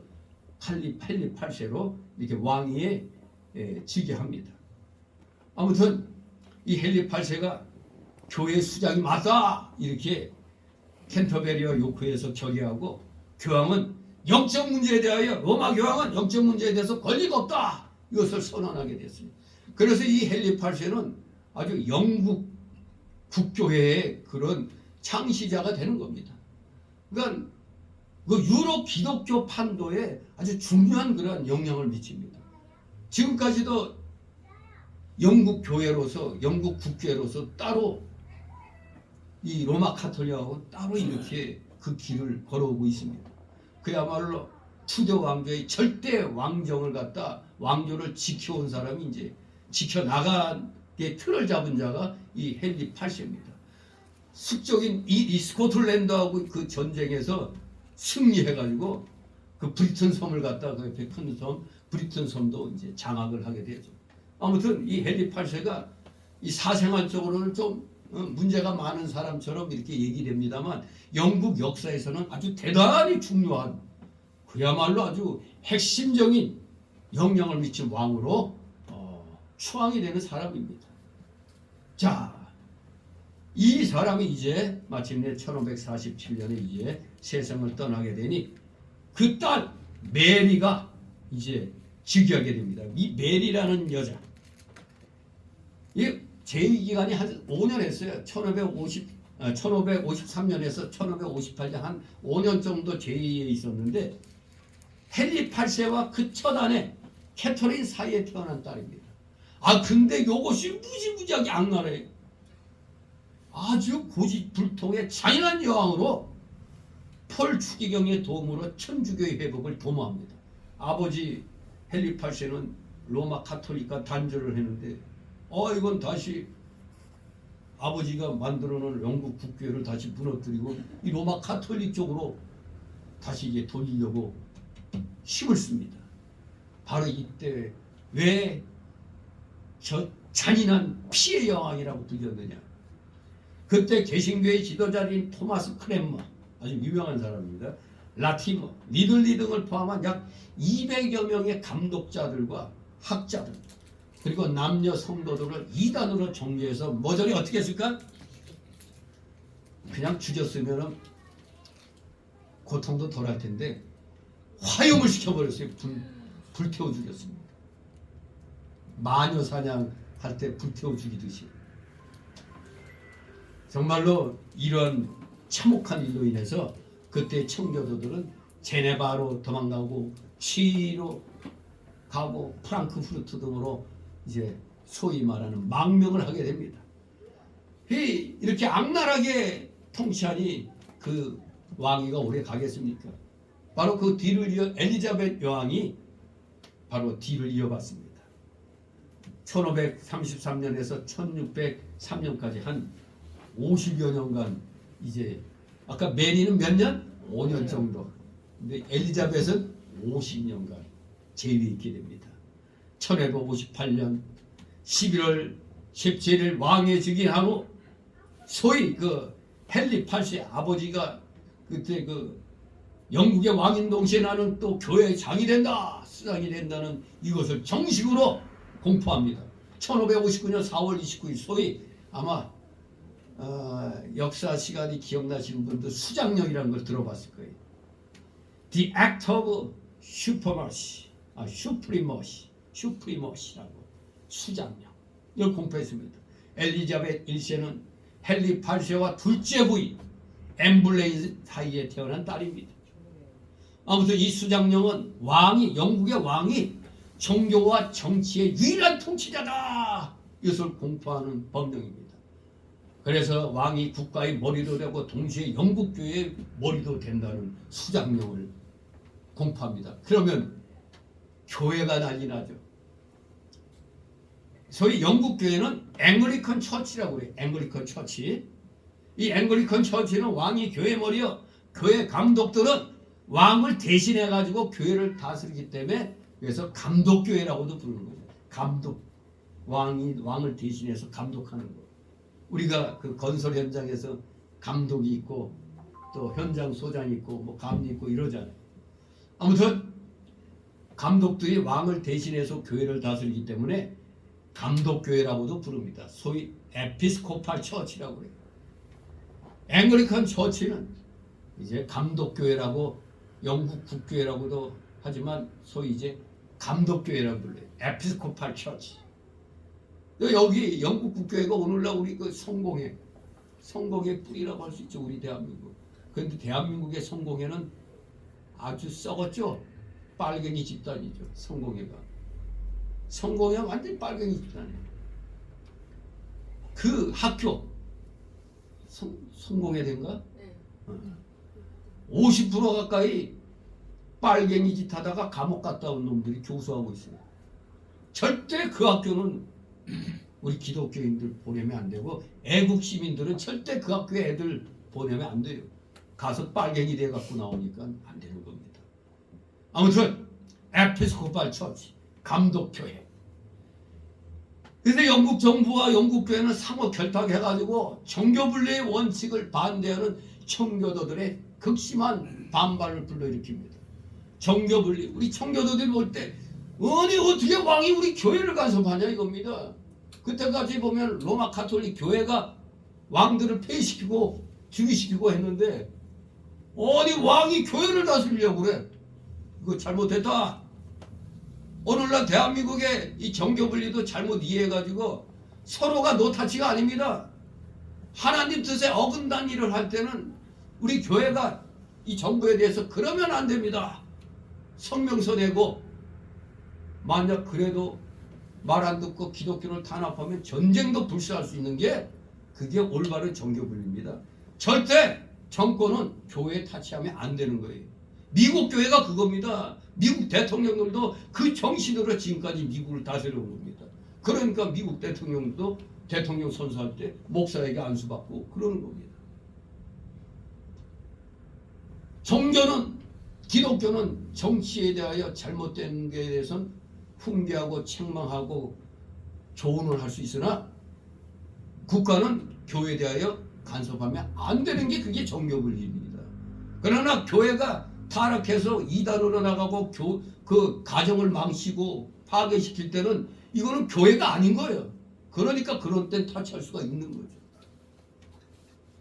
헨리 8세로 이렇게 왕위에 즉위합니다. 아무튼 이 헨리 8세가 교회 수장이 맞다 이렇게 캔터베리와 요크에서 결의하고 교황은 영적 문제에 대하여 로마 교황은 영적 문제에 대해서 권리가 없다 이것을 선언하게 됐습니다. 그래서 이 헨리 8세는 아주 영국 국교회의 그런 창시자가 되는 겁니다. 그러니까 그 유럽 기독교 판도에 아주 중요한 그런 영향을 미칩니다. 지금까지도 영국 교회로서 영국 국교회로서 따로 이 로마 가톨릭하고 따로 이렇게 그 길을 걸어오고 있습니다. 그야말로 투대 왕조의 절대 왕정을 갖다 왕조를 지켜온 사람이 이제 지켜나가게 틀을 잡은 자가 이 헨리 8세입니다. 숙적인 이 스코틀랜드하고 그 전쟁에서 승리해가지고 그 브리튼 섬을 갖다 그 옆에 큰 섬 브리튼 섬도 이제 장악을 하게 되죠. 아무튼 이 헨리 8세가 이 사생활적으로는 좀 문제가 많은 사람처럼 이렇게 얘기됩니다만 영국 역사에서는 아주 대단히 중요한 그야말로 아주 핵심적인 영향을 미친 왕으로 추앙이 되는 사람입니다. 자, 이 사람이 이제 마침내 1547년에 이제 세상을 떠나게 되니 그 딸 메리가 이제 즉위하게 됩니다. 이 메리라는 여자, 이 재위기간이 한 5년 했어요. 1553년에서 1558년 한 5년 정도 재위에 있었는데 헨리 8세와 그 첫 아내 캐터린 사이에 태어난 딸입니다. 근데 요것이 무지무지하게 악랄해요. 아주 고집불통의 잔인한 여왕으로 폴 추기경의 도움으로 천주교의 회복을 도모합니다. 아버지 헨리 8세는 로마 가톨릭과 단절을 했는데 이건 다시 아버지가 만들어 놓은 영국 국교회를 다시 무너뜨리고 이 로마 가톨릭 쪽으로 다시 이제 돌리려고 힘을 씁니다. 바로 이때 왜 저 잔인한 피해 여왕이라고 불렸느냐. 그때 개신교의 지도자인 토마스 크랜머, 아주 유명한 사람입니다. 라티머, 리들리 등을 포함한 약 200여 명의 감독자들과 학자들 그리고 남녀 성도들을 이단으로 정죄해서 모조리 어떻게 했을까? 그냥 죽였으면 고통도 덜 할 텐데 화염을 시켜버렸어요. 불태워 죽였습니다. 마녀 사냥할 때 불태워 죽이듯이. 정말로 이런 참혹한 일로 인해서 그때 청교도들은 제네바로 도망가고 시로 가고 프랑크푸르트 등으로 이제 소위 말하는 망명을 하게 됩니다. 이렇게 악랄하게 통치하니 그 왕위가 오래 가겠습니까? 바로 그 뒤를 이어 엘리자벳 여왕이 바로 뒤를 이어갔습니다. 1533년에서 1603년까지 한 50여 년간 이제 아까 메리는 몇 년? 5년 정도. 근데 엘리자벳은 50년간 재위에 있게 됩니다. 1558년 11월 17일 왕에 즉위한 후 소위 그 헨리 8세 아버지가 그때 그 영국의 왕인 동시에 나는 또 교회의 장이 된다, 수장이 된다는 이것을 정식으로 공포합니다. 1559년 4월 29일 소위 아마 역사 시간이 기억나시는 분들 수장령이라는 걸 들어봤을 거예요. The Act of Supremacy, Supremacy라고 수장령 이걸 공포했습니다. 엘리자벳 1세는 헨리 8세와 둘째 부인 엠블레인 사이에 태어난 딸입니다. 아무튼 이 수장령은 영국의 왕이 종교와 정치의 유일한 통치자다, 이것을 공포하는 법령입니다. 그래서 왕이 국가의 머리도 되고 동시에 영국교회의 머리도 된다는 수장령을 공포합니다. 그러면 교회가 난리 나죠. 소위 영국교회는 앵글리컨 처치라고 그래요. 앵글리컨 처치. 이 앵글리컨 처치는 왕이 교회 머리여 교회 감독들은 왕을 대신해 가지고 교회를 다스리기 때문에 그래서 감독교회라고도 부르는 거예요. 감독, 왕을 대신해서 감독하는 거. 우리가 그 건설 현장에서 감독이 있고 또 현장 소장이 있고 뭐 감리 있고 이러잖아요. 아무튼 감독들이 왕을 대신해서 교회를 다스리기 때문에 감독교회라고도 부릅니다. 소위 에피스코팔 처치라고 그래요. 앵글리칸 처치는 이제 감독교회라고 영국 국교회라고도 하지만 소위 이제 감독교회라고 불러요. 에피스코팔 처치. 여기 영국 국교회가 오늘날 우리 그 성공의 뿌리라고 할 수 있죠. 우리 대한민국. 그런데 대한민국의 성공회는 아주 썩었죠. 빨갱이 집단이죠. 성공회가. 성공회가 완전히 빨갱이 집단이에요. 그 학교 성공회 된가? 50% 가까이 빨갱이 짓 하다가 감옥 갔다 온 놈들이 교수하고 있어요. 절대 그 학교는 우리 기독교인들 보내면 안 되고 애국 시민들은 절대 그 학교에 애들 보내면 안 돼요. 가서 빨갱이 돼 갖고 나오니까 안 되는 겁니다. 아무튼 에피스코팔 처치, 감독교회. 그런데 영국 정부와 영국 교회는 상호 결탁해가지고 정교 분리의 원칙을 반대하는 청교도들의 극심한 반발을 불러일으킵니다. 정교 분리, 우리 청교도들이 볼 때 아니 어떻게 왕이 우리 교회를 간섭하냐 이겁니다. 그때까지 보면 로마 가톨릭 교회가 왕들을 폐위시키고 즉위시키고 했는데 아니 왕이 교회를 다스리려고 그래. 이거 잘못했다. 오늘날 대한민국의 이 정교 분리도 잘못 이해해가지고 서로가 노타치가 아닙니다. 하나님 뜻에 어긋난 일을 할 때는 우리 교회가 이 정부에 대해서 그러면 안 됩니다. 성명서 내고 만약 그래도 말 안 듣고 기독교를 탄압하면 전쟁도 불사할 수 있는 게 그게 올바른 정교 분리입니다. 절대 정권은 교회에 타치하면 안 되는 거예요. 미국 교회가 그겁니다. 미국 대통령들도 그 정신으로 지금까지 미국을 다스려온 겁니다. 그러니까 미국 대통령도 대통령 선서할 때 목사에게 안수받고 그러는 겁니다. 종교는, 기독교는 정치에 대하여 잘못된 것에 대해서는 훈계하고 책망하고 조언을 할 수 있으나 국가는 교회에 대하여 간섭하면 안 되는 게 그게 종교분리입니다. 그러나 교회가 타락해서 이단으로 나가고 그 가정을 망치고 파괴시킬 때는 이거는 교회가 아닌 거예요. 그러니까 그런 땐 타치할 수가 있는 거죠.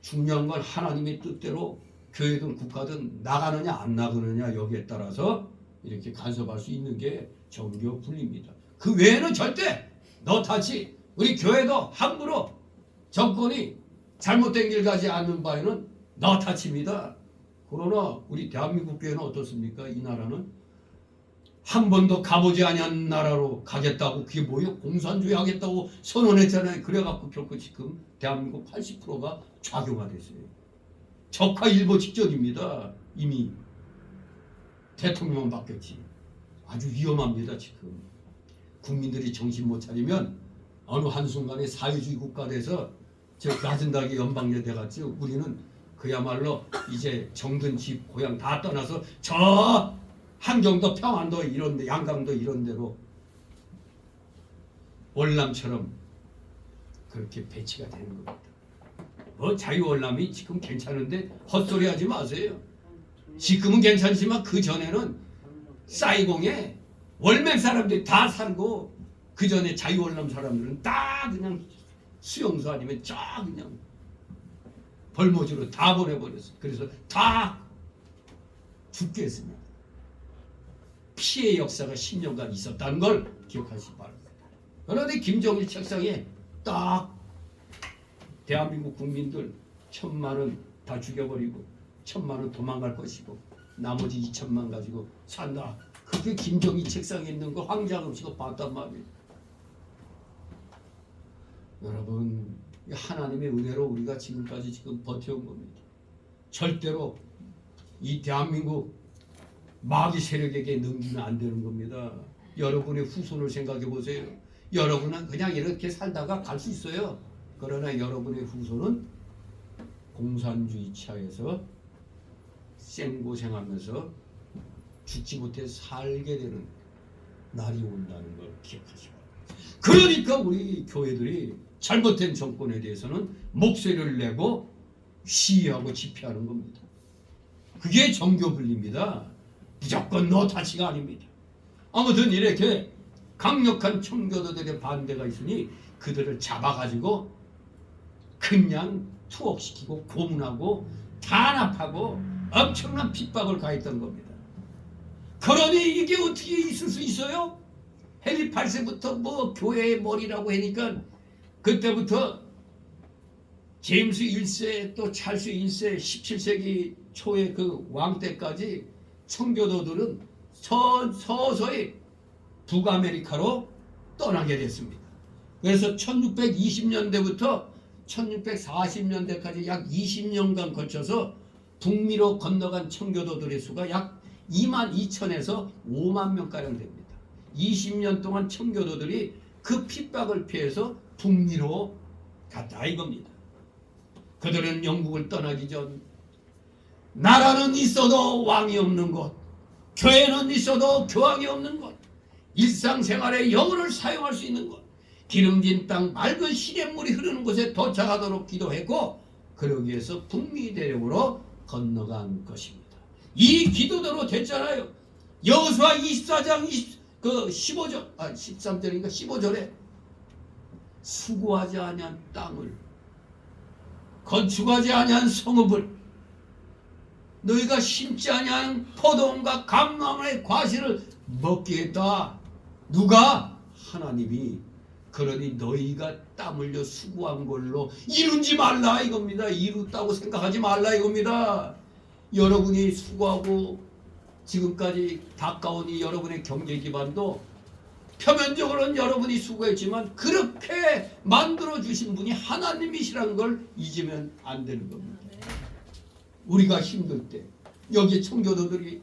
중요한 건 하나님의 뜻대로 교회든 국가든 나가느냐 안 나가느냐 여기에 따라서 이렇게 간섭할 수 있는 게 종교 분리입니다. 그 외에는 절대 너 타치, 우리 교회도 함부로 정권이 잘못된 길 가지 않는 바에는 너 타치입니다. 그러나 우리 대한민국 교회는 어떻습니까? 이 나라는 한 번도 가보지 아니한 나라로 가겠다고, 그게 뭐예요? 공산주의 하겠다고 선언했잖아요. 그래갖고 결코 지금 대한민국 80%가 좌경화됐어요. 적화일보 직전입니다. 이미 대통령만 바뀌었지. 아주 위험합니다. 지금 국민들이 정신 못 차리면 어느 한순간에 사회주의 국가 돼서 저 낮은 닭이 연방여대 같이 우리는 그야말로 이제 정든 집 고향 다 떠나서 저 한경도 평안도 이런데 양강도 이런 데로 월남처럼 그렇게 배치가 되는 겁니다. 뭐 자유월남이 지금 괜찮은데 헛소리 하지 마세요. 지금은 괜찮지만 그 전에는 사이공에 월맹 사람들이 다 살고 그 전에 자유월남 사람들은 다 그냥 수용소 아니면 쫙 그냥 벌모지로 다 보내버렸어요. 그래서 다 죽게 했습니다. 피해 역사가 10년간 있었다는 걸 기억하시기 바랍니다. 그런데 김정일 책상에 딱 대한민국 국민들 1,000만원 다 죽여버리고 1,000만원 도망갈 것이고 나머지 2,000만 가지고 산다. 그게 김정일 책상에 있는 거 황장읍씨가 봤단 말이에요. 여러분, 하나님의 은혜로 우리가 지금까지 지금 버텨온 겁니다. 절대로 이 대한민국 마귀 세력에게 넘기면 안 되는 겁니다. 여러분의 후손을 생각해 보세요. 여러분은 그냥 이렇게 살다가 갈 수 있어요. 그러나 여러분의 후손은 공산주의 차에서 생고생하면서 죽지 못해 살게 되는 날이 온다는 걸 기억하시고, 그러니까 우리 교회들이 잘못된 정권에 대해서는 목소리를 내고 시위하고 집회하는 겁니다. 그게 정교분리입니다. 무조건 너 다치가 아닙니다. 아무튼 이렇게 강력한 청교도들의 반대가 있으니 그들을 잡아가지고 그냥 투옥시키고 고문하고 탄압하고 엄청난 핍박을 가했던 겁니다. 그러니 이게 어떻게 있을 수 있어요? 헨리 8세부터 뭐 교회의 머리라고 하니까 그때부터 제임스 1세 또 찰스 1세 17세기 초의 그 왕 때까지 청교도들은 서서히 북아메리카로 떠나게 됐습니다. 그래서 1620년대부터 1640년대까지 약 20년간 거쳐서 북미로 건너간 청교도들의 수가 약 22,000에서 5만 명가량 됩니다. 20년 동안 청교도들이 그 핍박을 피해서 북미로 갔다 이겁니다. 그들은 영국을 떠나기 전 나라는 있어도 왕이 없는 곳, 교회는 있어도 교황이 없는 곳, 일상생활에 영혼을 사용할 수 있는 곳, 기름진 땅 맑은 시냇물이 흐르는 곳에 도착하도록 기도했고, 그러기 위해서 북미 대륙으로 건너간 것입니다. 이 기도대로 됐잖아요. 여호수아 24장 13절인가 15절에 수고하지 아니한 땅을, 건축하지 아니한 성읍을, 너희가 심지 아니한 포도원과 감람의 과실을 먹게 했다. 누가? 하나님이. 그러니 너희가 땀 흘려 수고한 걸로 이루지 말라 이겁니다. 이뤘다고 생각하지 말라 이겁니다. 여러분이 수고하고 지금까지 가까운 이 여러분의 경제 기반도 표면적으로는 여러분이 수고했지만 그렇게 만들어주신 분이 하나님이시라는 걸 잊으면 안 되는 겁니다. 우리가 힘들 때 여기 청교도들이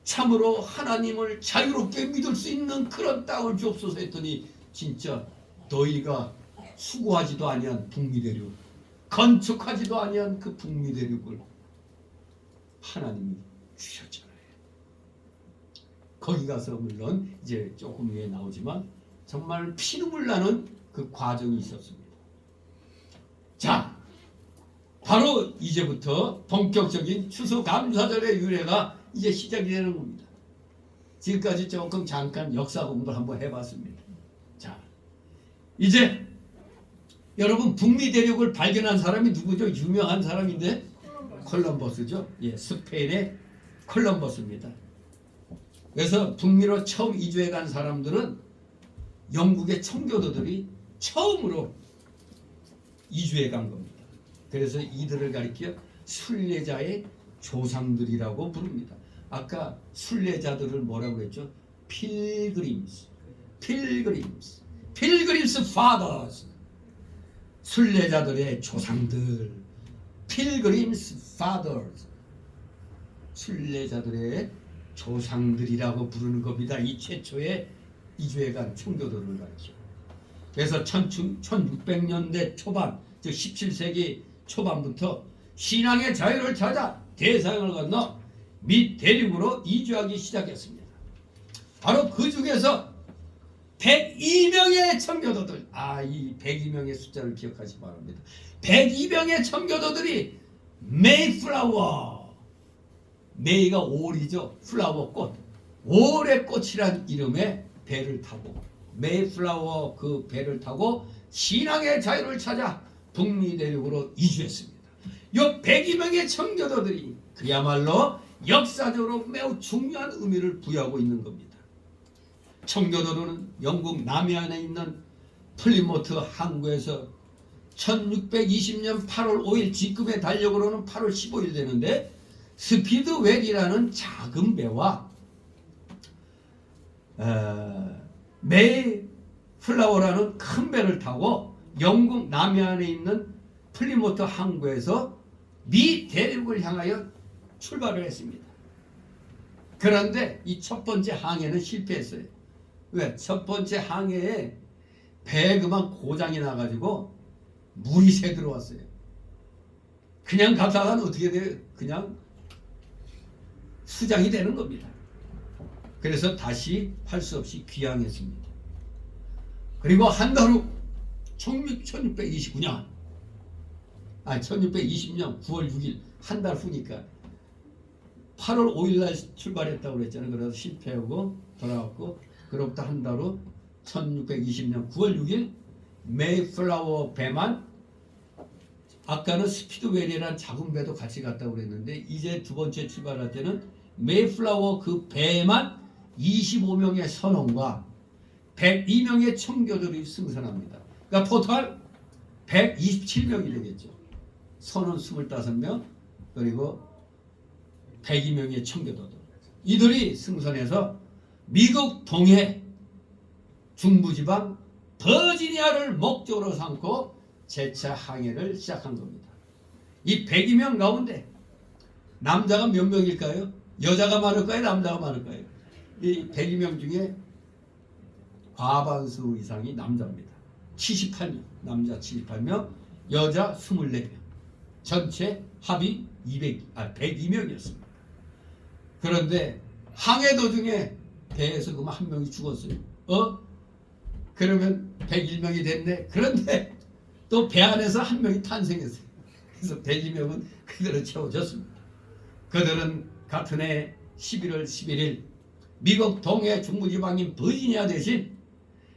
참으로 하나님을 자유롭게 믿을 수 있는 그런 땅을 주옵소서 했더니 진짜 너희가 수고하지도 아니한 북미 대륙, 건축하지도 아니한 그 북미 대륙을 하나님이 주셨잖아요. 거기 가서 물론 이제 조금 후에 나오지만 정말 피눈물 나는 그 과정이 있었습니다. 자, 바로 이제부터 본격적인 추수감사절의 유래가 이제 시작이 되는 겁니다. 지금까지 조금 잠깐 역사 공부를 한번 해봤습니다. 자, 이제 여러분 북미 대륙을 발견한 사람이 누구죠? 유명한 사람인데 콜럼버스죠. 예, 스페인의 콜럼버스입니다. 그래서 북미로 처음 이주해 간 사람들은 영국의 청교도들이 처음으로 이주해 간 겁니다. 그래서 이들을 가리켜 순례자의 조상들이라고 부릅니다. 아까 순례자들을 뭐라고 했죠? 필그림스, 필그림스, 필그림스 파더스. 순례자들의 조상들, 필그림스 파더스. 순례자들의 조상들이라고 부르는 겁니다. 이 최초의 이주해 간 청교도를 가리켜. 그래서 1600년대 초반, 즉 17세기 초반부터 신앙의 자유를 찾아 대서양을 건너 미 대륙으로 이주하기 시작했습니다. 바로 그 중에서 102명의 청교도들, 이 102명의 숫자를 기억하시기 바랍니다. 102명의 청교도들이 메이플라워, 메이가 5월이죠. 플라워 꽃, 5월의 꽃이란 이름의 배를 타고, 메이플라워 그 배를 타고 신앙의 자유를 찾아 북미 대륙으로 이주했습니다. 이 102명의 청교도들이 그야말로 역사적으로 매우 중요한 의미를 부여하고 있는 겁니다. 청교도는 영국 남해안에 있는 플리모트 항구에서 1620년 8월 5일 지금의 달력으로는 8월 15일 되는데 스피드웰이라는 작은 배와 메이플라워라는 큰 배를 타고 영국 남해안에 있는 플리모트 항구에서 미 대륙을 향하여 출발을 했습니다. 그런데 이 첫 번째 항해는 실패했어요. 왜? 첫 번째 항해에 배에 그만 고장이 나가지고 물이 새 들어왔어요. 그냥 갔다가는 어떻게 돼요? 그냥 수장이 되는 겁니다. 그래서 다시 할 수 없이 귀향했습니다. 그리고 한 달 후 1620년 9월 6일 한 달 후니까 8월 5일 날 출발했다고 그랬잖아요. 그래서 실패하고 돌아왔고 그로부터 한 달 후 1620년 9월 6일 메이플라워 배만, 아까는 스피드웰이라는 작은 배도 같이 갔다고 그랬는데 이제 두 번째 출발할 때는 메이플라워 그 배만 25명의 선원과 102명의 청교도들이 승선합니다. 그러니까 토탈 127명이 되겠죠. 선원 25명 그리고 102명의 청교도들. 이들이 승선해서 미국 동해 중부지방 버지니아를 목적으로 삼고 재차 항해를 시작한 겁니다. 이 102명 가운데 남자가 몇 명일까요? 여자가 많을까요? 남자가 많을까요? 이 102명 중에 과반수 이상이 남자입니다. 78명, 남자 78명, 여자 24명. 전체 합이 102명이었습니다. 그런데 항해 도중에 배에서 그만 한 명이 죽었어요. 그러면 101명이 됐네. 그런데 또 배 안에서 한 명이 탄생했어요. 그래서 102명은 그대로 채워졌습니다. 그들은 같은 해 11월 11일 미국 동해 중부지방인 버지니아 대신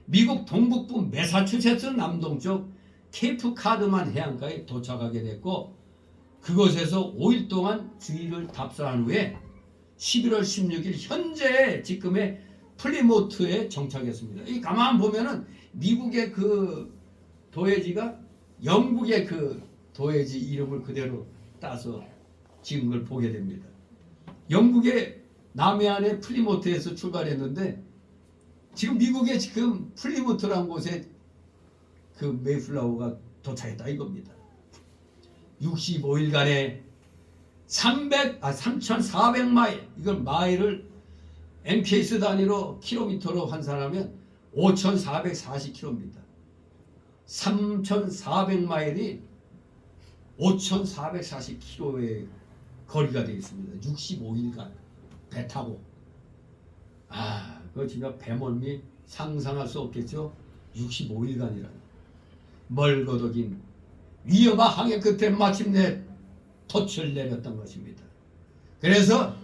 미국 동북부 매사추세츠 남동쪽 케이프 카드만 해안가에 도착하게 됐고 그곳에서 5일 동안 주의를 답사한 후에 11월 16일 현재 지금의 플리모트에 정착했습니다. 이 가만 보면은 미국의 그 도해지가 영국의 그 도해지 이름을 그대로 따서 지은 걸 보게 됩니다. 영국의 남해안의 플리모트에서 출발했는데 지금 미국의 지금 플리모트라는 곳에 그 메이플라워가 도착했다 이겁니다. 65일간의 3,400마일, 이걸 마일을 MKS 단위로 킬로미터로 환산하면 5,440km입니다. 3,400마일이 5,440km의 거리가 되어 있습니다. 65일간 배 타고. 그거 진짜 배멀미 상상할 수 없겠죠. 65일간이라는 멀고도 긴 위험한 항해 끝에 마침내 돛을 내렸던 것입니다. 그래서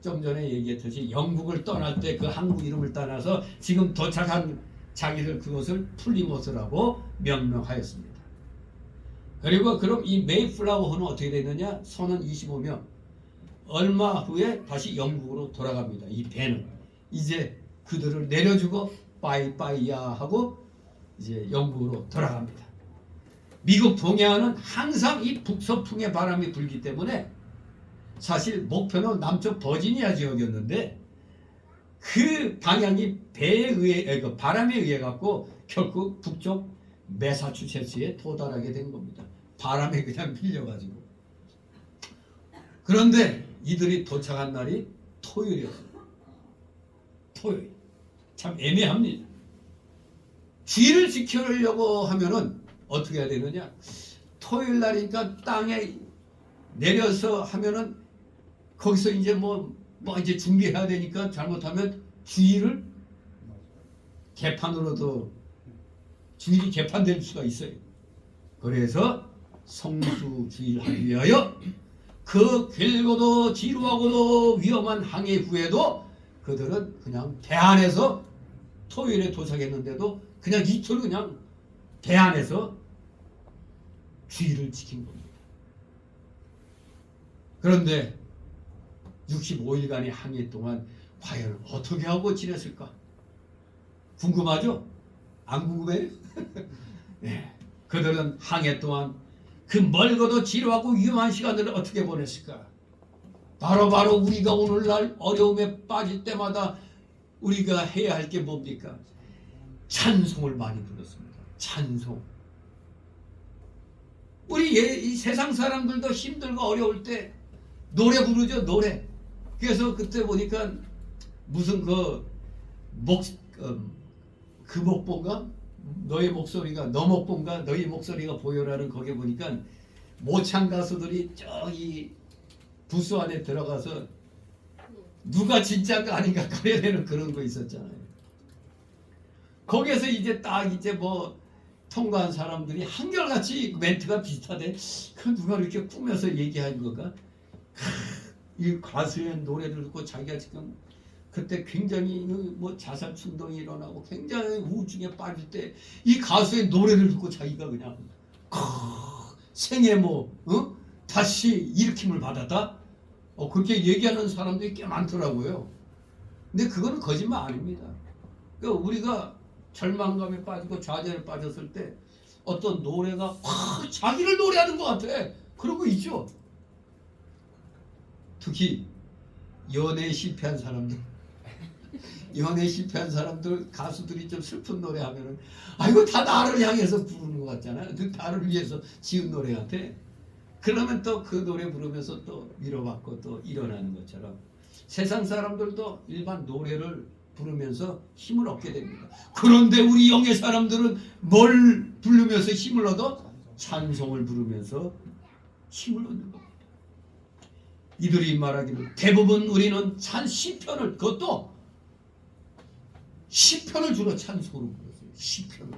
좀 전에 얘기했듯이 영국을 떠날 때 그 항구 이름을 따라서 지금 도착한 자기들 그것을 플리모스라고 명명하였습니다. 그리고 그럼 이 메이플라워호는 어떻게 되느냐? 선은 25명. 얼마 후에 다시 영국으로 돌아갑니다. 이 배는 이제 그들을 내려주고 빠이빠이야 하고 이제 영국으로 돌아갑니다. 미국 동해안은 항상 이 북서풍의 바람이 불기 때문에 사실 목표는 남쪽 버지니아 지역이었는데 그 방향이 배에 의해 그 바람에 의해 갖고 결국 북쪽 매사추세츠에 도달하게 된 겁니다. 바람에 그냥 밀려가지고. 그런데 이들이 도착한 날이 토요일이었어요. 토요일. 참 애매합니다. 주의를 지키려고 하면은 어떻게 해야 되느냐? 토요일 날이니까 땅에 내려서 하면은 거기서 이제 뭐 이제 준비해야 되니까 잘못하면 주일을 개판으로도 주일이 개판될 수가 있어요. 그래서 성수주일하기 위하여 그 길고도 지루하고도 위험한 항해 후에도 그들은 그냥 배 안에서 토요일에 도착했는데도 그냥 이틀 그냥 배 안에서 주일을 지킨 겁니다. 그런데 65일간의 항해 동안 과연 어떻게 하고 지냈을까? 궁금하죠? 안 궁금해요? 네. 그들은 항해 동안 그 멀고도 지루하고 위험한 시간들을 어떻게 보냈을까? 바로 우리가 오늘날 어려움에 빠질 때마다 우리가 해야 할 게 뭡니까? 찬송을 많이 불렀습니다. 찬송. 우리 이 세상 사람들도 힘들고 어려울 때 노래 부르죠. 노래. 그래서 그때 보니까 무슨 그 목본가 너의 목소리가 너 목본가 너의 목소리가 보여라는 거기에 보니까 모창 가수들이 저기 부스 안에 들어가서 누가 진짜가 아닌가 가려내는 그런 거 있었잖아요. 거기에서 이제 딱 이제 뭐 통과한 사람들이 한결같이 멘트가 비슷하대. 그 누가 이렇게 꾸며서 얘기하는 거가 이 가수의 노래를 듣고 자기가 지금 그때 굉장히 뭐 자살 충동이 일어나고 굉장히 우울증에 빠질 때 이 가수의 노래를 듣고 자기가 그냥 생애 다시 일으킴을 받았다. 그렇게 얘기하는 사람들이 꽤 많더라고요. 근데 그거는 거짓말 아닙니다. 그러니까 우리가 절망감에 빠지고 좌절에 빠졌을 때 어떤 노래가 자기를 노래하는 것 같아. 그런 거 있죠. 특히 연애에 실패한 사람들, 연애에 실패한 사람들 가수들이 좀 슬픈 노래 하면은 이거 다 나를 향해서 부르는 것 같잖아요. 나를 위해서 지은 노래 같아. 그러면 또 그 노래 부르면서 또 위로받고 또 일어나는 것처럼 세상 사람들도 일반 노래를 부르면서 힘을 얻게 됩니다. 그런데 우리 영의 사람들은 뭘 부르면서 힘을 얻어? 찬송을 부르면서 힘을 얻는 겁니다. 이들이 말하기를 대부분 우리는 시편을 그것도 시편을 주로 찬송으로 불렀어요. 시편을.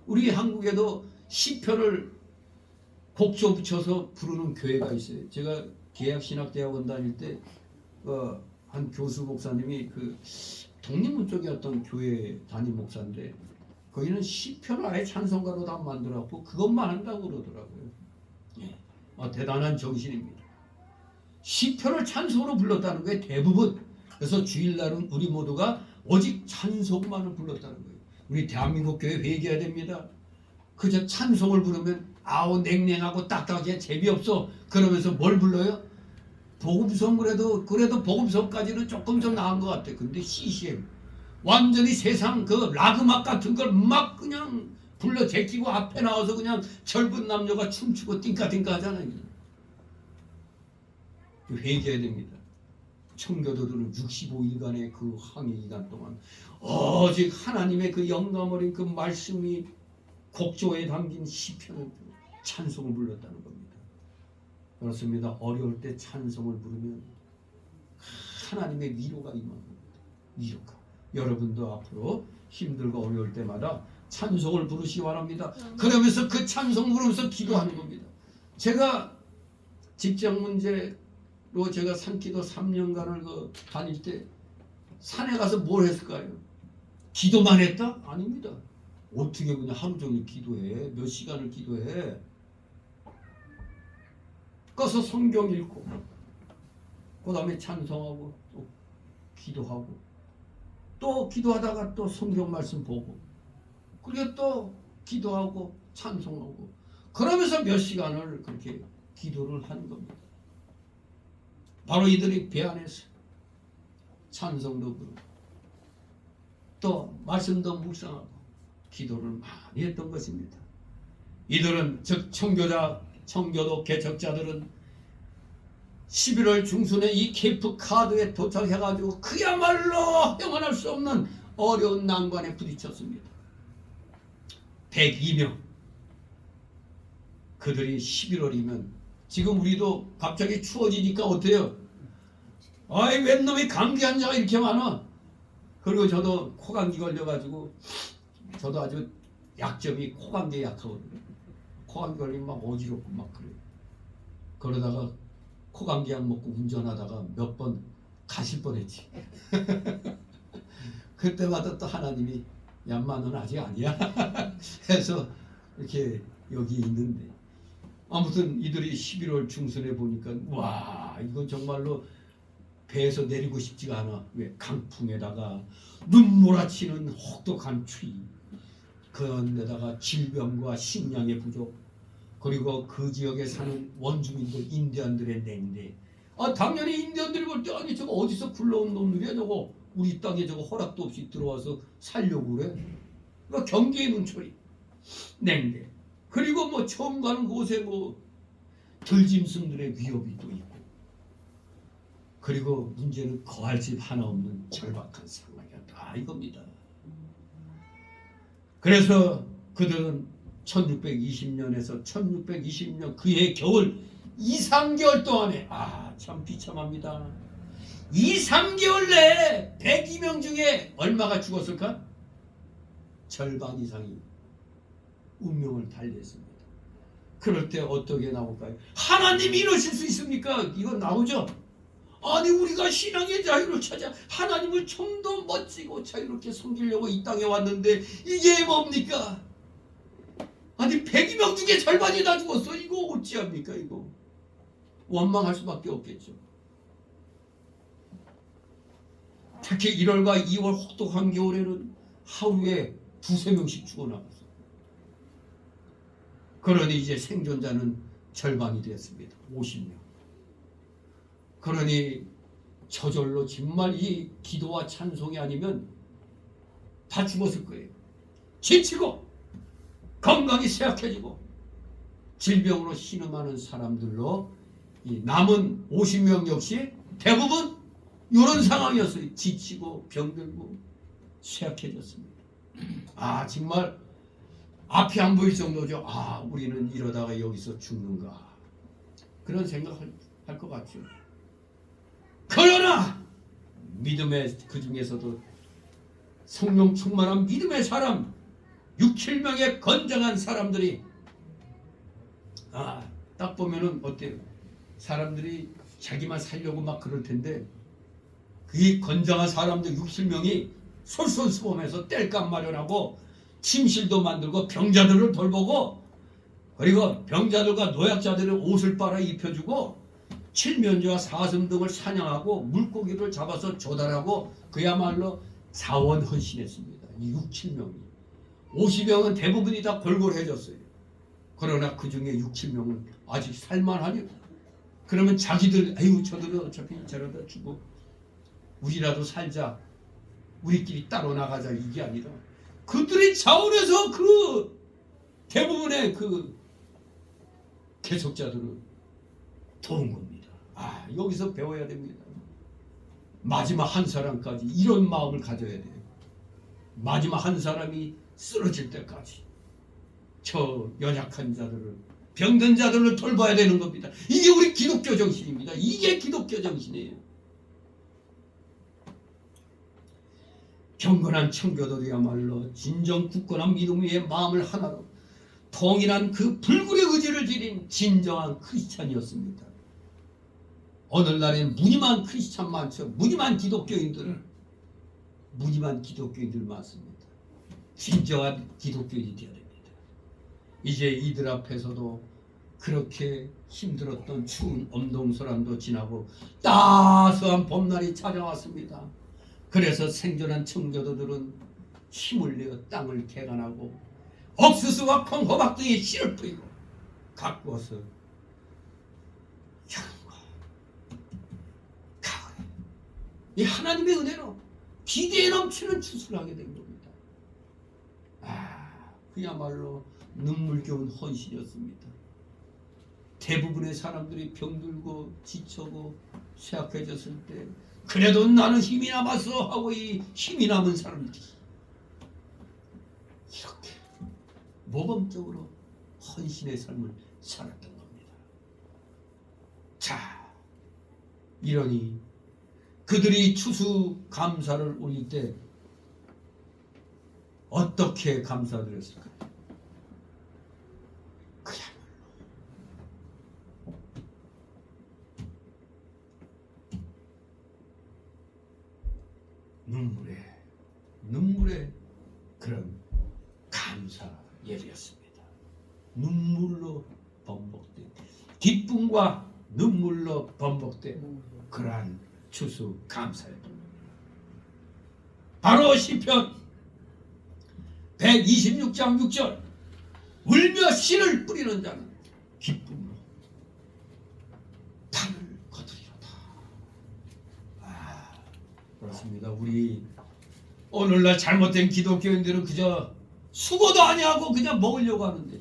우리 한국에도 시편을 곡조 붙여서 부르는 교회가 있어요. 제가 계약신학대학원 다닐 때 한 교수 목사님이 그 독립문 쪽에 어떤 교회 담임 목사인데 거기는 시편을 아예 찬송가로 다 만들어갖고 그것만 한다고 그러더라고요. 예. 대단한 정신입니다. 시편을 찬송으로 불렀다는 거예요. 대부분. 그래서 주일날은 우리 모두가 오직 찬송만을 불렀다는 거예요. 우리 대한민국 교회 회개해야 됩니다. 그저 찬송을 부르면 냉랭하고 딱딱하게 재미없어. 그러면서 뭘 불러요? 복음성 그래도 복음성까지는 조금 좀 나은 것 같아. 근데 CCM 완전히 세상 그 락음악 같은 걸 막 그냥 불러 제끼고 앞에 나와서 그냥 젊은 남녀가 춤추고 띵까띵까 하잖아요. 회개해야 됩니다. 청교도들은 65일간의 그 항해 기간 동안 오직 하나님의 그 영감 어린 그 말씀이 곡조에 담긴 시편을 찬송을 불렀다는 겁니다. 그렇습니다. 어려울 때 찬송을 부르면 하나님의 위로가 임합니다. 위로가. 여러분도 앞으로 힘들고 어려울 때마다 찬송을 부르시기 바랍니다. 그러면서 그 찬송 부르면서 기도하는 겁니다. 제가 직장 문제로 제가 산기도 3년간을 다닐 때 산에 가서 뭘 했을까요? 기도만 했다? 아닙니다. 어떻게 그냥 하루 종일 기도해? 몇 시간을 기도해? 가서 성경 읽고 그 다음에 찬송하고 또 기도하고 또 기도하다가 또 성경 말씀 보고 그리고 또 기도하고 찬송하고 그러면서 몇 시간을 그렇게 기도를 한 겁니다. 바로 이들이 배 안에서 찬송도 부르고 또 말씀도 묵상하고 기도를 많이 했던 것입니다. 이들은 즉 청교도 개척자들은 11월 중순에 이 케이프 카드에 도착해가지고 그야말로 형언할 수 없는 어려운 난관에 부딪혔습니다. 102명. 그들이 11월이면 지금 우리도 갑자기 추워지니까 어때요? 아이 웬 놈이 감기 환자가 이렇게 많아. 그리고 저도 코감기 걸려가지고 저도 아주 약점이 코감기에 약하거든요. 코감기 걸리면 막 어지럽고 막 그래요. 그러다가 코감기 약 먹고 운전하다가 몇 번 가실 뻔했지. 그때마다 또 하나님이 얌마 넌 아직 아니야 해서 이렇게 여기 있는데 아무튼 이들이 11월 중순에 보니까 와 이건 정말로 배에서 내리고 싶지가 않아. 왜? 강풍에다가 눈몰아치는 혹독한 추위 그런데다가 질병과 식량의 부족 그리고 그 지역에 사는 원주민들 인디언들의 냉대 당연히 인디언들이 볼 때 아니 저거 어디서 굴러온 놈들이야 저거 우리 땅에 저거 허락도 없이 들어와서 살려고 그래. 그러니까 경계의 눈초리 냉대 그리고 뭐 처음 가는 곳에 뭐 들짐승들의 위협이 또 있고 그리고 문제는 거할 집 하나 없는 절박한 상황이었다 이겁니다. 그래서 그들은 1620년에서 1620년 그해 겨울 2, 3개월 동안에 참 비참합니다. 2, 3개월 내에 102명 중에 얼마가 죽었을까? 절반 이상이 운명을 달리했습니다. 그럴 때 어떻게 나올까요? 하나님이 이러실 수 있습니까? 이거 나오죠? 아니 우리가 신앙의 자유를 찾아 하나님을 좀 더 멋지고 자유롭게 섬기려고 이 땅에 왔는데 이게 뭡니까? 아니 102명 중에 절반이 다 죽었어. 이거 어찌합니까 이거? 원망할 수밖에 없겠죠. 특히 1월과 2월 혹독한 겨울에는 하루에 2~3명씩 죽어나갔어. 그러니 이제 생존자는 절반이 되었습니다. 50명. 그러니 저절로 정말 이 기도와 찬송이 아니면 다 죽었을 거예요. 지치고 건강이 쇠약해지고 질병으로 신음하는 사람들로 이 남은 50명 역시 대부분 이런 상황이었어요. 지치고 병들고 쇠약해졌습니다. 정말 앞이 안 보일 정도죠. 우리는 이러다가 여기서 죽는가 그런 생각할 것 같죠. 그러나 믿음의 그 중에서도 성령 충만한 믿음의 사람 6~7명의 건장한 사람들이 딱 보면은 어때요? 사람들이 자기만 살려고 막 그럴 텐데 그 건장한 사람들 6~7명이 솔선수범해서 땔감 마련하고 침실도 만들고 병자들을 돌보고 그리고 병자들과 노약자들의 옷을 빨아 입혀주고 칠면조와 사슴 등을 사냥하고 물고기를 잡아서 조달하고 그야말로 자원 헌신했습니다. 이 6~7명이 50명은 대부분이 다 골골해졌어요. 그러나 그 중에 6~7명은 아직 살만하니 그러면 자기들 저들은 어차피 저러다 죽고 우리라도 살자 우리끼리 따로 나가자 이게 아니라 그들의 자원에서 그 대부분의 그 개척자들을 도운 겁니다. 여기서 배워야 됩니다. 마지막 한 사람까지 이런 마음을 가져야 돼요. 마지막 한 사람이 쓰러질 때까지 저 연약한 자들을, 병든 자들을 돌봐야 되는 겁니다. 이게 우리 기독교 정신입니다. 이게 기독교 정신이에요. 경건한 청교도들이야말로 진정 굳건한 믿음 위에 마음을 하나로 통일한 그 불굴의 의지를 지닌 진정한 크리스찬이었습니다. 오늘날에는 무늬만 크리스찬 많죠. 무늬만 기독교인들 많습니다. 진정한 기독교인이 되어야 됩니다. 이제 이들 앞에서도 그렇게 힘들었던 추운 엄동설한도 지나고 따스한 봄날이 찾아왔습니다. 그래서 생존한 청교도들은 힘을 내어 땅을 개간하고 옥수수와 콩, 호박 등의 씨를 뿌리고 가꾸어서 여름과 가을에 이 하나님의 은혜로 기대에 넘치는 추수를 하게 된 겁니다. 그야말로 눈물겨운 헌신이었습니다. 대부분의 사람들이 병들고 지쳐고 쇠약해졌을 때 그래도 나는 힘이 남았어 하고 이 힘이 남은 사람들이 이렇게 모범적으로 헌신의 삶을 살았던 겁니다. 자, 이러니 그들이 추수 감사를 올릴 때 어떻게 감사드렸을까요? 그야말로 눈물의 그런 감사 예배였습니다. 눈물로 번복된, 기쁨과 눈물로 번복된 그러한 추수 감사였습니다. 바로 시편 126장 6절 울며 씨를 뿌리는 자는 기쁨으로 단을 거두리로다. 그렇습니다. 우리 오늘날 잘못된 기독교인들은 그저 수고도 아니하고 그냥 먹으려고 하는데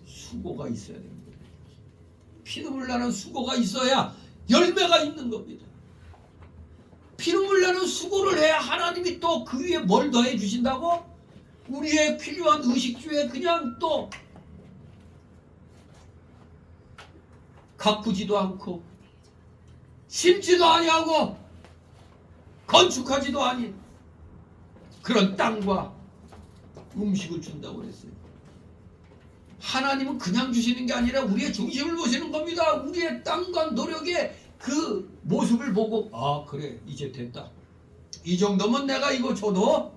수고가 있어야 됩니다. 피눈물 나는 수고가 있어야 열매가 있는 겁니다. 피눈물 나는 수고를 해야 하나님이 또 그 위에 뭘 더해 주신다고? 우리의 필요한 의식주에 그냥 또 가꾸지도 않고 심지도 아니하고 건축하지도 아닌 그런 땅과 음식을 준다고 그랬어요. 하나님은 그냥 주시는 게 아니라 우리의 중심을 보시는 겁니다. 우리의 땅과 노력의 그 모습을 보고 그래 이제 됐다. 이 정도면 내가 이거 줘도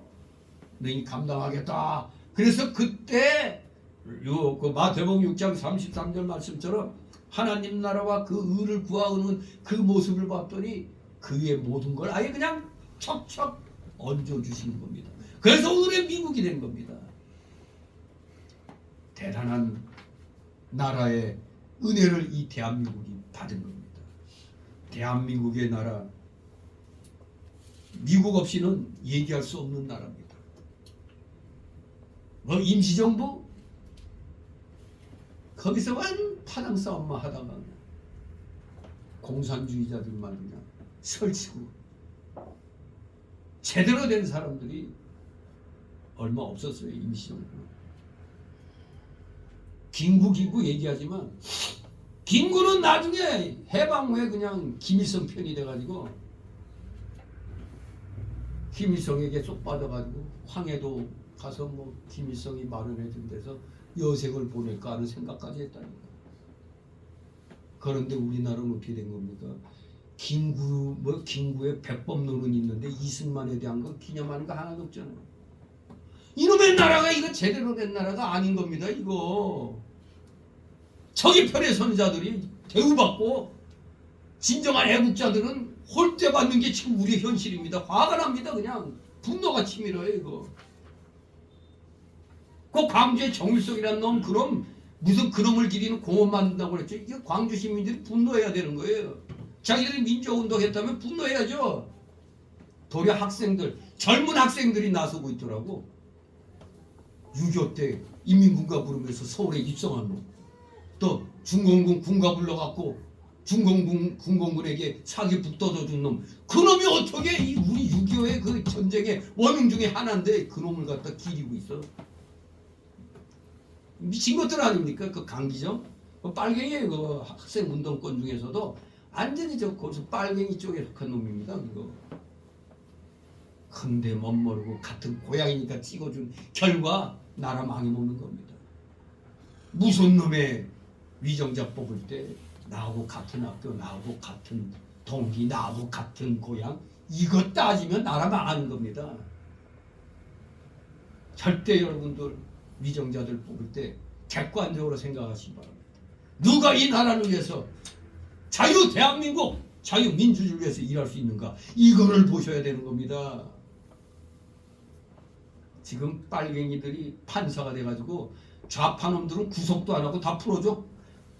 너희 감당하겠다. 그래서 그때 그 마태복음 6장 33절 말씀처럼 하나님 나라와 그 의를 구하는 그 모습을 봤더니 그 위에 모든 걸 아예 그냥 척척 얹어주시는 겁니다. 그래서 오늘의 미국이 된 겁니다. 대단한 나라의 은혜를 이 대한민국이 받은 겁니다. 대한민국의 나라, 미국 없이는 얘기할 수 없는 나라입니다. 뭐 임시정부? 거기서만 파당 싸움만 하다가 공산주의자들만 그냥 설치고 제대로 된 사람들이 얼마 없었어요. 임시정부. 김구 얘기하지만 김구는 나중에 해방 후에 그냥 김일성 편이 돼가지고 김일성에게 쏙 빠져가지고 황해도 가서 뭐 김일성이 마련해 준 데서 여색을 보낼까 하는 생각까지 했다니까. 그런데 우리나라는 어떻게 된 겁니까? 김구의 백범론은 있는데 이승만에 대한 거 기념하는 거 하나도 없잖아요. 이놈의 나라가 이거 제대로 된 나라가 아닌 겁니다. 이거 저기 편에 서는 자들이 대우받고 진정한 애국자들은 홀대받는 게 지금 우리의 현실입니다. 화가 납니다. 그냥 분노가 치밀어요. 이거 그 광주의 정일성이라는 놈 그럼 무슨 그놈을 기리는 공원 만든다고 그랬죠. 이게 광주 시민들이 분노해야 되는 거예요. 자기들이 민주운동 했다면 분노해야죠. 도리어 학생들, 젊은 학생들이 나서고 있더라고. 6.25 때 인민군가 부르면서 서울에 입성한 놈. 또 중공군 군가 불러갖고 군공군에게 사기 북돋워 준 놈. 그 놈이 어떻게 이 우리 6.25의 그 전쟁의 원흉 중에 하나인데 그 놈을 갖다 기리고 있어. 미친 것들 아닙니까? 그 강기정? 그 빨갱이 그 학생 운동권 중에서도 완전히 거기서 빨갱이 쪽에 속한 놈입니다. 그거. 근데 멋모르고 같은 고향이니까 찍어준 결과 나라 망해먹는 겁니다. 무슨 놈의 위정자 뽑을 때 나하고 같은 학교, 나하고 같은 동기, 나하고 같은 고향 이것 따지면 나라 망하는 겁니다. 절대 여러분들 위정자들 뽑을 때 객관적으로 생각하시기 바랍니다. 누가 이 나라를 위해서 자유 대한민국 자유민주주의를 위해서 일할 수 있는가 이거를 보셔야 되는 겁니다. 지금 빨갱이들이 판사가 돼가지고 좌파놈들은 구속도 안 하고 다 풀어줘.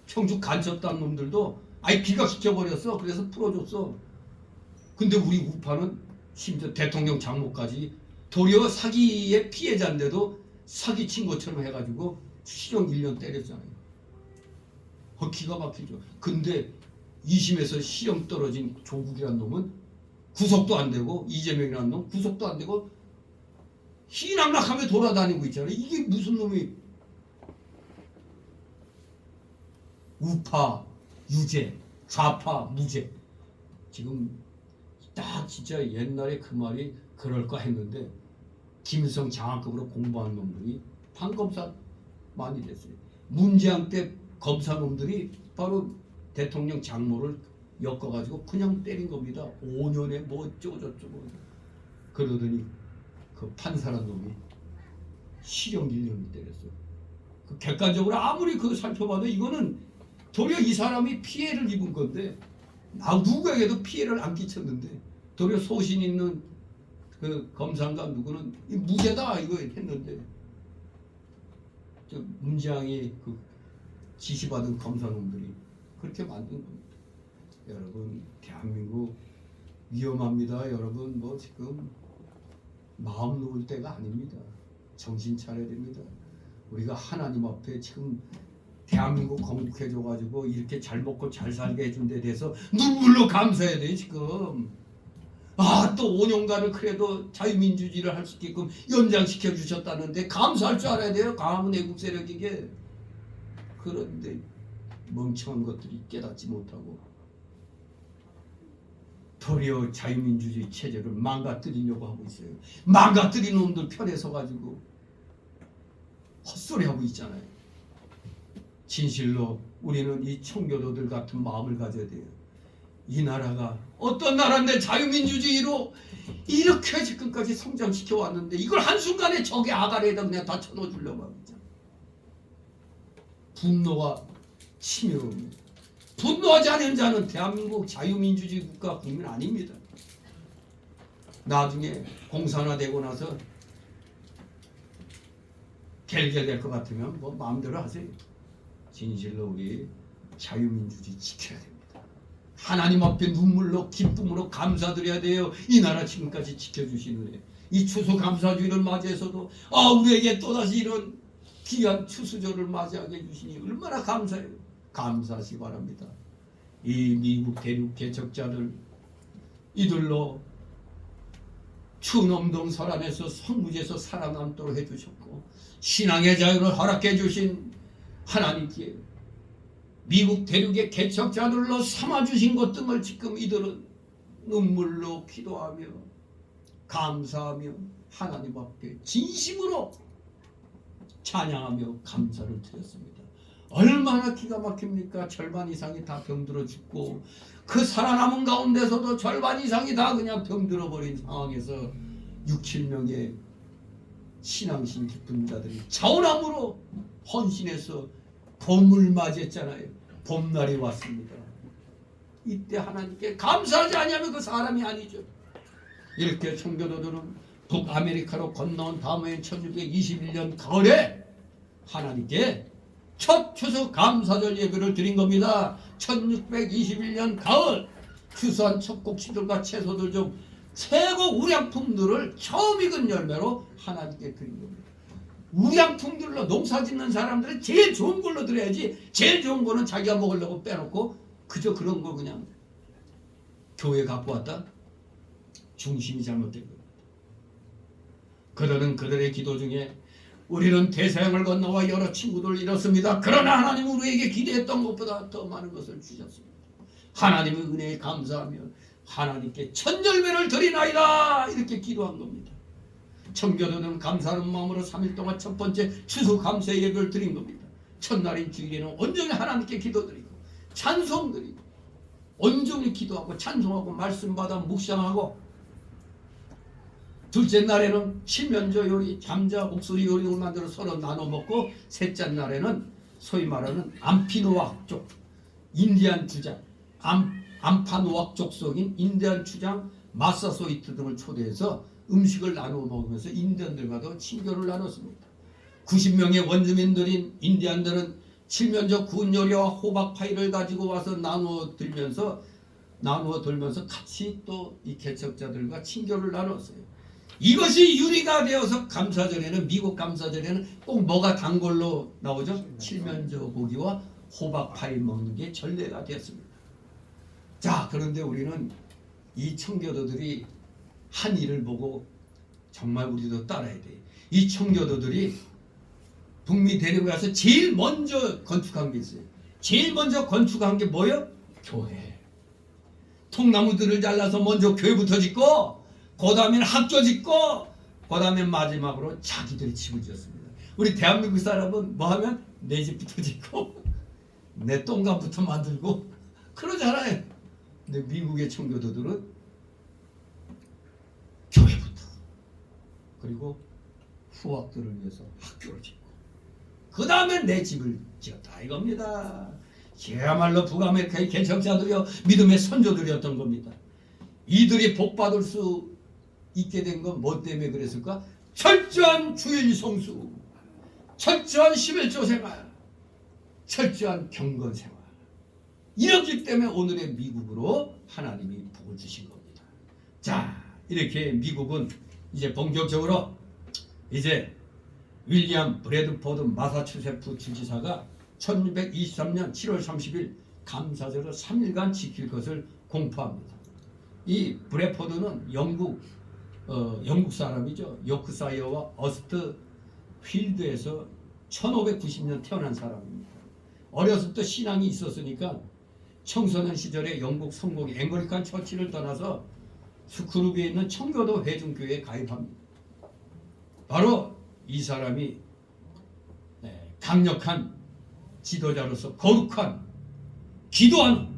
청주 간첩단 놈들도 아예 기각시켜버렸어. 그래서 풀어줬어. 근데 우리 우파는 심지어 대통령 장모까지 도리어 사기의 피해자인데도 사기친 것처럼 해가지고 실형 1년 때렸잖아요. 기가 막히죠. 근데 2심에서 실형 떨어진 조국이라는 놈은 구속도 안 되고 이재명이라는 놈 구속도 안 되고 희낙락하며 돌아다니고 있잖아요. 이게 무슨 놈이 우파 유죄 좌파 무죄. 지금 딱 진짜 옛날에 그 말이 그럴까 했는데 김일성 장학금으로 공부한 놈들이 판검사 많이 됐어요. 문재인 때 검사 놈들이 바로 대통령 장모를 엮어가지고 그냥 때린 겁니다. 5년에 뭐 어쩌고저쩌고 그러더니 그 판사란 놈이 실형 1년을 때렸어요. 그 객관적으로 아무리 그 살펴봐도 이거는 도리어 이 사람이 피해를 입은 건데 나 누구에게도 피해를 안 끼쳤는데 도리어 소신 있는 그 검사인가 누구는 무죄다 이거 했는데 저 문재인이 그 지시받은 검사놈들이 그렇게 만든 겁니다. 여러분 대한민국 위험합니다. 여러분 뭐 지금 마음 놓을 때가 아닙니다. 정신 차려야 됩니다. 우리가 하나님 앞에 지금 대한민국 건국해줘가지고 이렇게 잘 먹고 잘 살게 해준 데 대해서 눈물로 감사해야 돼요 지금. 또 5년간은 그래도 자유민주주의를 할 수 있게끔 연장시켜 주셨다는데 감사할 줄 알아야 돼요. 강한 애국 세력에게. 그런데 멍청한 것들이 깨닫지 못하고 도리어 자유민주주의 체제를 망가뜨리려고 하고 있어요. 망가뜨리는 놈들 편에 서가지고 헛소리하고 있잖아요. 진실로 우리는 이 청교도들 같은 마음을 가져야 돼요. 이 나라가 어떤 나라인데 자유민주주의로 이렇게 지금까지 성장시켜 왔는데 이걸 한순간에 적의 아가리에다 그냥 다 쳐넣어주려고 합니다. 분노가 치밀어옵니다. 분노하지 않은 자는 대한민국 자유민주주의 국가 국민 아닙니다. 나중에 공산화되고 나서 결결될 것 같으면 뭐 마음대로 하세요. 진실로 우리 자유민주주의 지켜야 됩니다. 하나님 앞에 눈물로 기쁨으로 감사드려야 돼요. 이 나라 지금까지 지켜주신 은혜. 이 추수감사주의를 맞이해서도 우리에게 또다시 이런 귀한 추수절을 맞이하게 해주시니 얼마나 감사해요. 감사하시기 바랍니다. 이 미국 대륙 개척자들 이들로 춘엄동 설안에서 성무지에서 살아남도록 해주셨고 신앙의 자유를 허락해 주신 하나님께 미국 대륙의 개척자들로 삼아주신 것 등을 지금 이들은 눈물로 기도하며 감사하며 하나님 앞에 진심으로 찬양하며 감사를 드렸습니다. 얼마나 기가 막힙니까? 절반 이상이 다 병들어 죽고 그 살아남은 가운데서도 절반 이상이 다 그냥 병들어 버린 상황에서 6, 7명의 신앙심 깊은 자들이 자원함으로 헌신해서 봄을 맞이했잖아요. 봄날이 왔습니다. 이때 하나님께 감사하지 않으면 그 사람이 아니죠. 이렇게 청교도들은 북아메리카로 건너온 다음에 1621년 가을에 하나님께 첫 추수 감사절 예배를 드린 겁니다. 1621년 가을 추수한 첫 곡식들과 채소들 중 최고 우량품들을 처음 익은 열매로 하나님께 드린 겁니다. 우량품들로 농사 짓는 사람들은 제일 좋은 걸로 드려야지 제일 좋은 거는 자기가 먹으려고 빼놓고 그저 그런 거 그냥 교회 갖고 왔다? 중심이 잘못된 겁니다. 그들은 그들의 기도 중에 우리는 대서양을 건너와 여러 친구들을 잃었습니다. 그러나 하나님은 우리에게 기대했던 것보다 더 많은 것을 주셨습니다. 하나님의 은혜에 감사하며 하나님께 천절배를 드리나이다 이렇게 기도한 겁니다. 청교도는 감사하는 마음으로 3일 동안 첫 번째 추수감사 예배를 드린 겁니다. 첫날인 주일에는 온전히 하나님께 기도드리고 찬송드리고 온전히 기도하고 찬송하고 말씀받아 묵상하고, 둘째 날에는 칠면조 요리, 잠자 목소리 요리를 만들어 서로 나눠 먹고, 셋째 날에는 소위 말하는 암피노악 족, 인디안 주장, 암파노악 족속인 인디안 주장 마사소이트 등을 초대해서 음식을 나누어 먹으면서 인디언들과도 친교를 나눴습니다. 90명의 원주민들인 인디언들은 칠면조 구운 요리와 호박 파이를 가지고 와서 나누어 들면서 같이 또 이 개척자들과 친교를 나눴어요. 이것이 유리가 되어서 감사절에는, 미국 감사절에는 꼭 뭐가 단골로 나오죠? 칠면조 고기와 호박 파이 먹는 게 전례가 되었습니다. 자, 그런데 우리는 이 청교도들이 한 일을 보고 정말 우리도 따라야 돼. 이 청교도들이 북미 대륙에 가서 제일 먼저 건축한 게 있어요. 제일 먼저 건축한 게 뭐예요? 교회. 통나무들을 잘라서 먼저 교회부터 짓고, 그 다음에는 학교 짓고, 그 다음에 마지막으로 자기들이 집을 지었습니다. 우리 대한민국 사람은 뭐 하면 내 집부터 짓고 내 똥감부터 만들고 그러잖아요. 근데 미국의 청교도들은 교회부터, 그리고 후학들을 위해서 학교를 짓고, 그 다음에 내 집을 지었다 이겁니다. 그야말로 북아메리카의 개척자들이요, 믿음의 선조들이었던 겁니다. 이들이 복받을 수 있게 된 건 뭐 때문에 그랬을까? 철저한 주일 성수, 철저한 11조 생활, 철저한 경건 생활. 이렇기 때문에 오늘의 미국으로 하나님이 복을 주신 겁니다. 자, 이렇게 미국은 이제 본격적으로 이제 윌리엄 브래드포드 마사추세츠 주지사가 1623년 7월 30일 감사절을 3일간 지킬 것을 공포합니다. 이 브래포드는 영국 사람이죠. 요크사이어와 어스트 필드에서 1590년 태어난 사람입니다. 어렸을 때 신앙이 있었으니까 청소년 시절에 영국 성공의 앵글리칸 처치를 떠나서 스크루비에 있는 청교도 회중교회에 가입합니다. 바로 이 사람이 강력한 지도자로서 거룩한, 기도하는,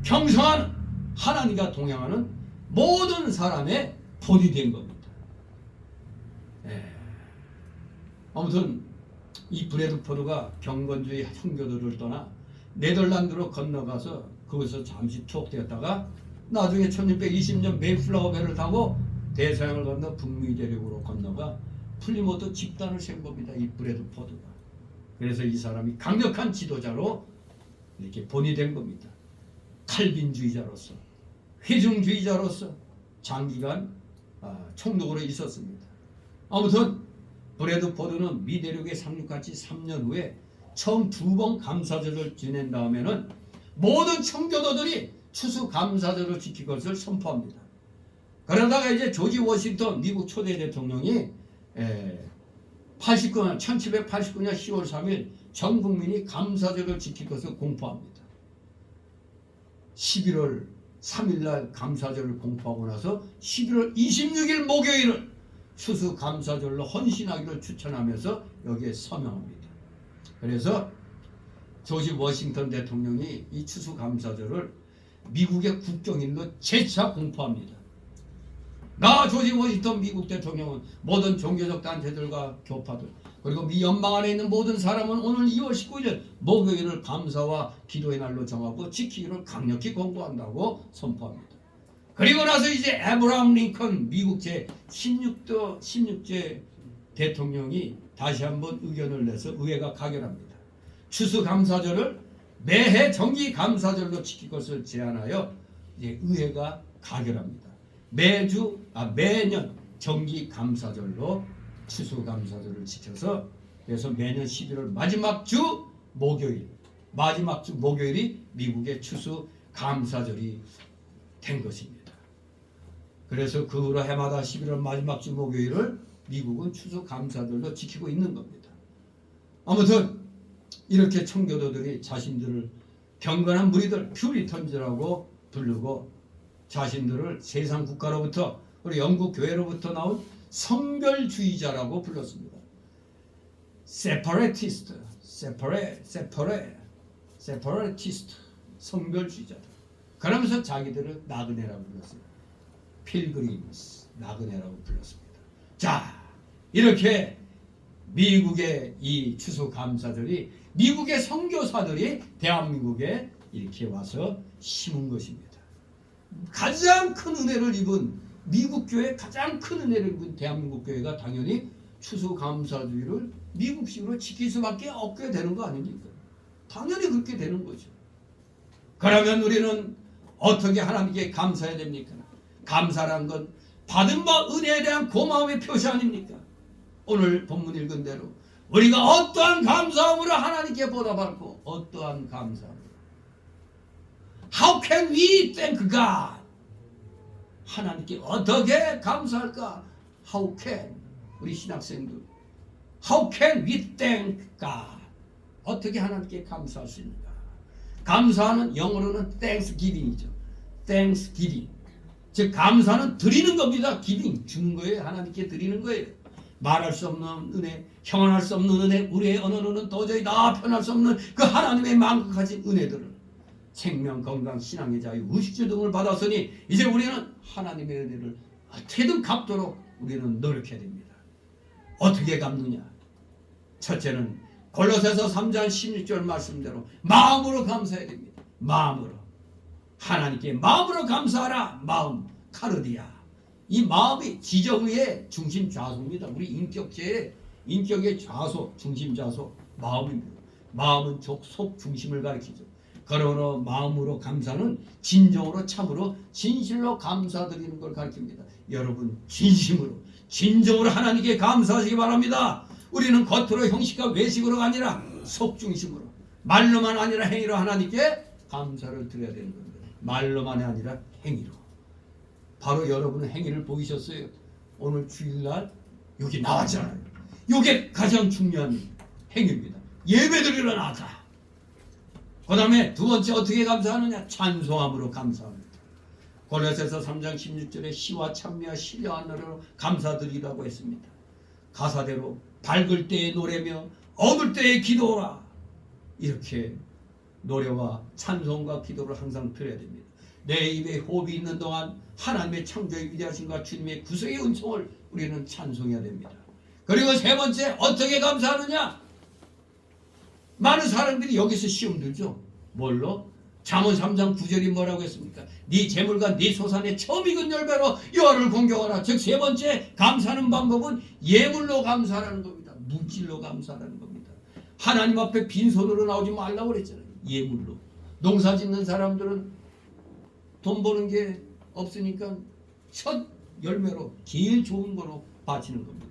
경성하는, 하나님과 동행하는 모든 사람의 본이 된 겁니다. 아무튼 이 브래드포드가 경건주의 청교도를 떠나 네덜란드로 건너가서 거기서 잠시 투옥되었다가 나중에 1620년 메이플라워 배를 타고 대서양을 건너 북미 대륙으로 건너가 플리모트 집단을 세운 겁니다. 이 브래드포드가. 그래서 이 사람이 강력한 지도자로 이렇게 본이 된 겁니다. 칼빈주의자로서, 회중주의자로서 장기간 총독으로 있었습니다. 아무튼 브래드포드는 미대륙에 상륙같이 3년 후에 처음 2번 감사절을 지낸 다음에는 모든 청교도들이 추수 감사절을 지킬 것을 선포합니다. 그러다가 이제 조지 워싱턴 미국 초대 대통령이 1789년 10월 3일 전 국민이 감사절을 지킬 것을 공포합니다. 11월 3일날 감사절을 공포하고 나서 11월 26일 목요일을 추수 감사절로 헌신하기를 추천하면서 여기에 서명합니다. 그래서 조지 워싱턴 대통령이 이 추수 감사절을 미국의 국경일로 재차 공포합니다. 나 조지 워싱턴 미국 대통령은 모든 종교적 단체들과 교파들, 그리고 미 연방 안에 있는 모든 사람은 오늘 2월 19일 목요일을 감사와 기도의 날로 정하고 지키기를 강력히 권고한다고 선포합니다. 그리고 나서 이제 에브라함 링컨 미국 제16제 대통령이 다시 한번 의견을 내서 의회가 가결합니다. 추수감사절을 매해 정기감사절로 지킬 것을 제안하여 이제 의회가 가결합니다. 매년 정기감사절로 추수감사절을 지켜서, 그래서 매년 11월 마지막 주 목요일 마지막 주 목요일이 미국의 추수 감사절이 된 것입니다. 그래서 그 후로 해마다 11월 마지막 주 목요일을 미국은 추수 감사절로 지키고 있는 겁니다. 아무튼 이렇게 청교도들이 자신들을 경건한 무리들 퓨리턴즈라고 부르고 자신들을 세상 국가로부터 우리 영국 교회로부터 나온 성별주의자라고 불렀습니다. separatist, separatist, 성별주의자다. 그러면서 자기들을 나그네라고 불렀어요. pilgrims, 나그네라고 불렀습니다. 자, 이렇게 미국의 이 추수감사절이 미국의 선교사들이 대한민국에 이렇게 와서 심은 것입니다. 가장 큰 은혜를 입은 미국 교회 가장 큰 은혜를 입은 대한민국 교회가 당연히 추수감사주의를 미국식으로 지킬 수밖에 없게 되는 거 아닙니까? 당연히 그렇게 되는 거죠. 그러면 우리는 어떻게 하나님께 감사해야 됩니까? 감사란 건 받은 바 은혜에 대한 고마움의 표시 아닙니까? 오늘 본문 읽은 대로 우리가 어떠한 감사함으로 하나님께 보답받고 어떠한 감사함으로 How can we thank God? 하나님께 어떻게 감사할까? How can 우리 신학생들 How can we thank God? 어떻게 하나님께 감사할 수 있는가? 감사는 영어로는 thanksgiving이죠. thanksgiving. 즉 감사는 드리는 겁니다. giving 주는 거예요. 하나님께 드리는 거예요. 말할 수 없는 은혜, 형언할 수 없는 은혜, 우리의 언어로는 도저히 다 표현할 수 없는 그 하나님의 만극하신 은혜들을 생명, 건강, 신앙의 자유, 의식주 등을 받았으니 이제 우리는 하나님의 은혜를 어떻게든 갚도록 우리는 노력해야 됩니다. 어떻게 갚느냐? 첫째는 골로새서 3장 16절 말씀대로 마음으로 감사해야 됩니다. 마음으로. 하나님께 마음으로 감사하라. 마음, 카르디아. 이 마음이 지정의 중심 좌소입니다. 우리 인격의 좌소, 중심 좌소, 마음입니다. 마음은 속 중심을 가리키죠. 그러므로 마음으로 감사는 진정으로 참으로 진실로 감사드리는 걸 가리킵니다. 여러분 진심으로 진정으로 하나님께 감사하시기 바랍니다. 우리는 겉으로 형식과 외식으로가 아니라 속 중심으로 말로만 아니라 행위로 하나님께 감사를 드려야 되는 겁니다. 말로만이 아니라 행위로. 바로 여러분은 행위를 보이셨어요. 오늘 주일날 여기 나왔잖아요. 이게 가장 중요한 행위입니다. 예배드리러 나가자. 그 다음에 두 번째 어떻게 감사하느냐? 찬송함으로 감사합니다. 골로새서 3장 16절에 시와 찬미와 신령한 노래로 감사드리라고 했습니다. 가사대로 밝을 때에 노래며 어두울 때에 기도하라. 이렇게 노래와 찬송과 기도를 항상 드려야 됩니다. 내 입에 호흡이 있는 동안 하나님의 창조의 위대하심과 주님의 구속의 은총을 우리는 찬송해야 됩니다. 그리고 세 번째 어떻게 감사하느냐? 많은 사람들이 여기서 시험 들죠. 뭘로? 잠언 3장 9절이 뭐라고 했습니까? 네 재물과 네 소산의 처음 익은 열매로 여호와를 공경하라. 즉 세 번째 감사하는 방법은 예물로 감사하는 겁니다. 물질로 감사하는 겁니다. 하나님 앞에 빈손으로 나오지 말라고 그랬잖아요. 예물로. 농사 짓는 사람들은 돈 버는 게 없으니까 첫 열매로 제일 좋은 거로 바치는 겁니다.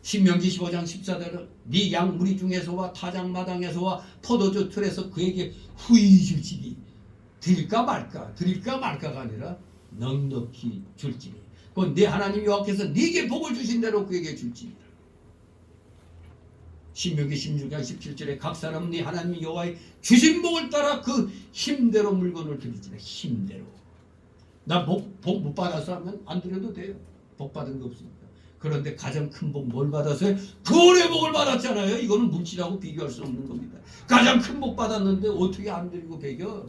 신명기 15장 14절은 네 양 무리 중에서와 타작 마당에서와 포도주 틀에서 그에게 후히 줄지니 드릴까 말까가 아니라 넉넉히 줄지니 그건 네 하나님 여호와께서 네게 복을 주신 대로 그에게 줄지니. 신명기 16장 17절에 각 사람은 네 하나님 여호와의 주신 복을 따라 그 힘대로 물건을 드리지라. 힘대로. 나 복 못 받아서 하면 안 드려도 돼요. 복 받은 거 없으니까. 그런데 가장 큰 복 뭘 받았어요? 구원의 복을 받았잖아요. 이거는 물질하고 비교할 수 없는 겁니다. 가장 큰 복 받았는데 어떻게 안 드리고 배겨?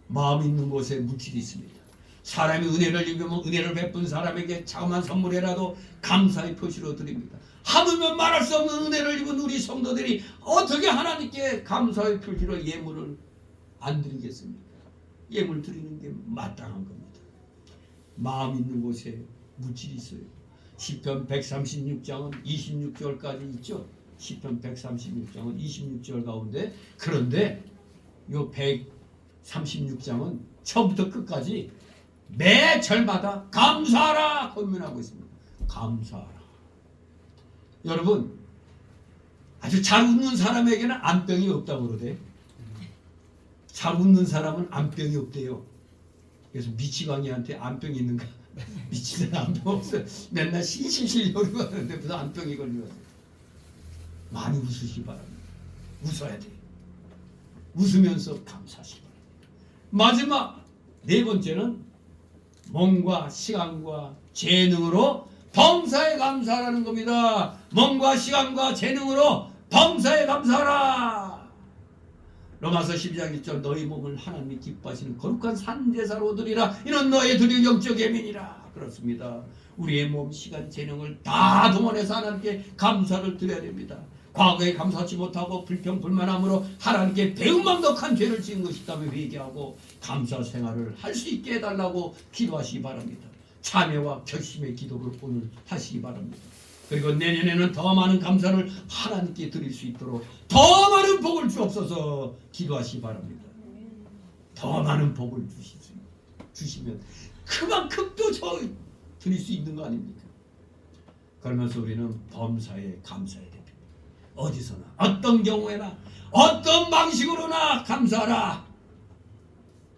마음 있는 곳에 물질이 있습니다. 사람이 은혜를 입으면 은혜를 베푼 사람에게 자그마한 선물이라도 감사의 표시로 드립니다. 하물며 말할 수 없는 은혜를 입은 우리 성도들이 어떻게 하나님께 감사의 표시로 예물을 안 드리겠습니까? 예물 드리는 게 마땅한 겁니다. 마음 있는 곳에 물질이 있어요. 시편 136장은 26절까지 있죠. 시편 136장은 26절 가운데 그런데 요 136장은 처음부터 끝까지 매 절마다 감사하라 권면하고 있습니다. 감사하라. 여러분 아주 잘 웃는 사람에게는 안병이 없다고 그러대. 잘 웃는 사람은 안병이 없대요. 그래서 미치광이한테 안병이 있는가? 미치는 안병 없어요. 맨날 신신실려고 하는데 무슨 안병이 걸리거든. 많이 웃으시기 바랍니다. 웃어야 돼. 웃으면서 감사하시기 바랍니다. 마지막 네 번째는 몸과 시간과 재능으로 범사에 감사하라는 겁니다. 몸과 시간과 재능으로 범사에 감사하라. 로마서 12장 1절 너희 몸을 하나님이 기뻐하시는 거룩한 산제사로 드리라. 이는 너의 드릴 영적 예민이라. 그렇습니다. 우리의 몸, 시간, 재능을 다 동원해서 하나님께 감사를 드려야 됩니다. 과거에 감사하지 못하고 불평, 불만함으로 하나님께 배은망덕한 죄를 지은 것이 있다면 회개하고 감사 생활을 할 수 있게 해달라고 기도하시기 바랍니다. 참회와 결심의 기도를 오늘 하시기 바랍니다. 그리고 내년에는 더 많은 감사를 하나님께 드릴 수 있도록 더 많은 복을 주옵소서 기도하시기 바랍니다. 더 많은 복을 주시면 그만큼 또 저 드릴 수 있는 거 아닙니까? 그러면서 우리는 범사에 감사해야 됩니다. 어디서나 어떤 경우에나 어떤 방식으로나 감사하라.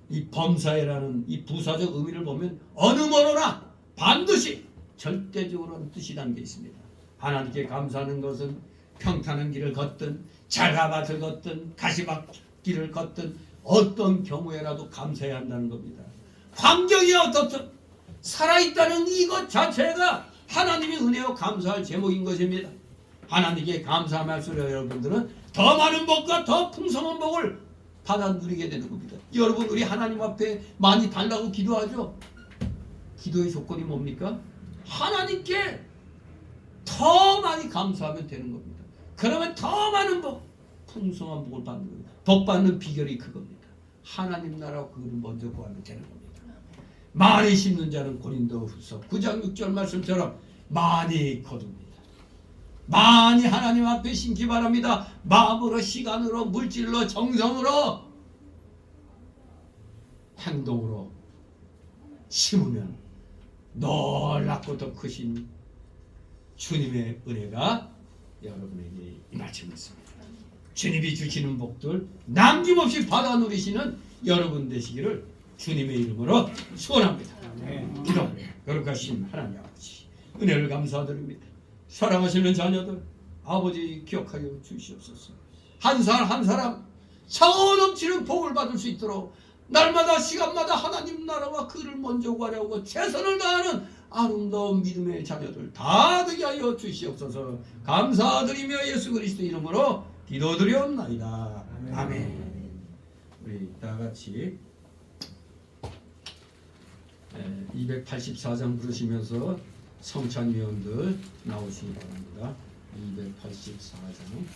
이 범사에라는 이 부사적 의미를 보면 어느 뭐로나 반드시 절대적으로는 뜻이 담겨 있습니다. 하나님께 감사하는 것은 평탄한 길을 걷든 자가밭을 걷든 가시밭길을 걷든 어떤 경우에라도 감사해야 한다는 겁니다. 환경이 어떻든 살아있다는 이것 자체가 하나님의 은혜와 감사할 제목인 것입니다. 하나님께 감사하면서 여러분들은 더 많은 복과 더 풍성한 복을 받아 누리게 되는 겁니다. 여러분 우리 하나님 앞에 많이 달라고 기도하죠. 기도의 조건이 뭡니까? 하나님께 더 많이 감사하면 되는 겁니다. 그러면 더 많은 복, 풍성한 복을 받는 겁니다. 복 받는 비결이 그겁니다. 하나님 나라와 그걸 먼저 구하면 되는 겁니다. 많이 심는 자는 고린도후서 9장 6절 말씀처럼 많이 거둡니다. 많이 하나님 앞에 심기 바랍니다. 마음으로, 시간으로, 물질로, 정성으로, 행동으로 심으면 놀랍고 더 크신 주님의 은혜가 여러분에게 임할 줄 믿습니다. 주님이 주시는 복들 남김없이 받아 누리시는 여러분 되시기를 주님의 이름으로 소원합니다. 기도. 거룩하신 하나님 아버지 은혜를 감사드립니다. 사랑하시는 자녀들 아버지 기억하여 주시옵소서. 한 사람 한 사람 차고 넘치는 복을 받을 수 있도록 날마다 시간마다 하나님 나라와 그를 먼저 구하려고 최선을 다하는 아름다운 믿음의 자녀들 다 되게 하여 주시옵소서. 감사드리며 예수 그리스도 이름으로 기도드리옵나이다. 아멘. 우리 다 같이 284장 부르시면서 성찬위원들 나오시기 바랍니다. 284장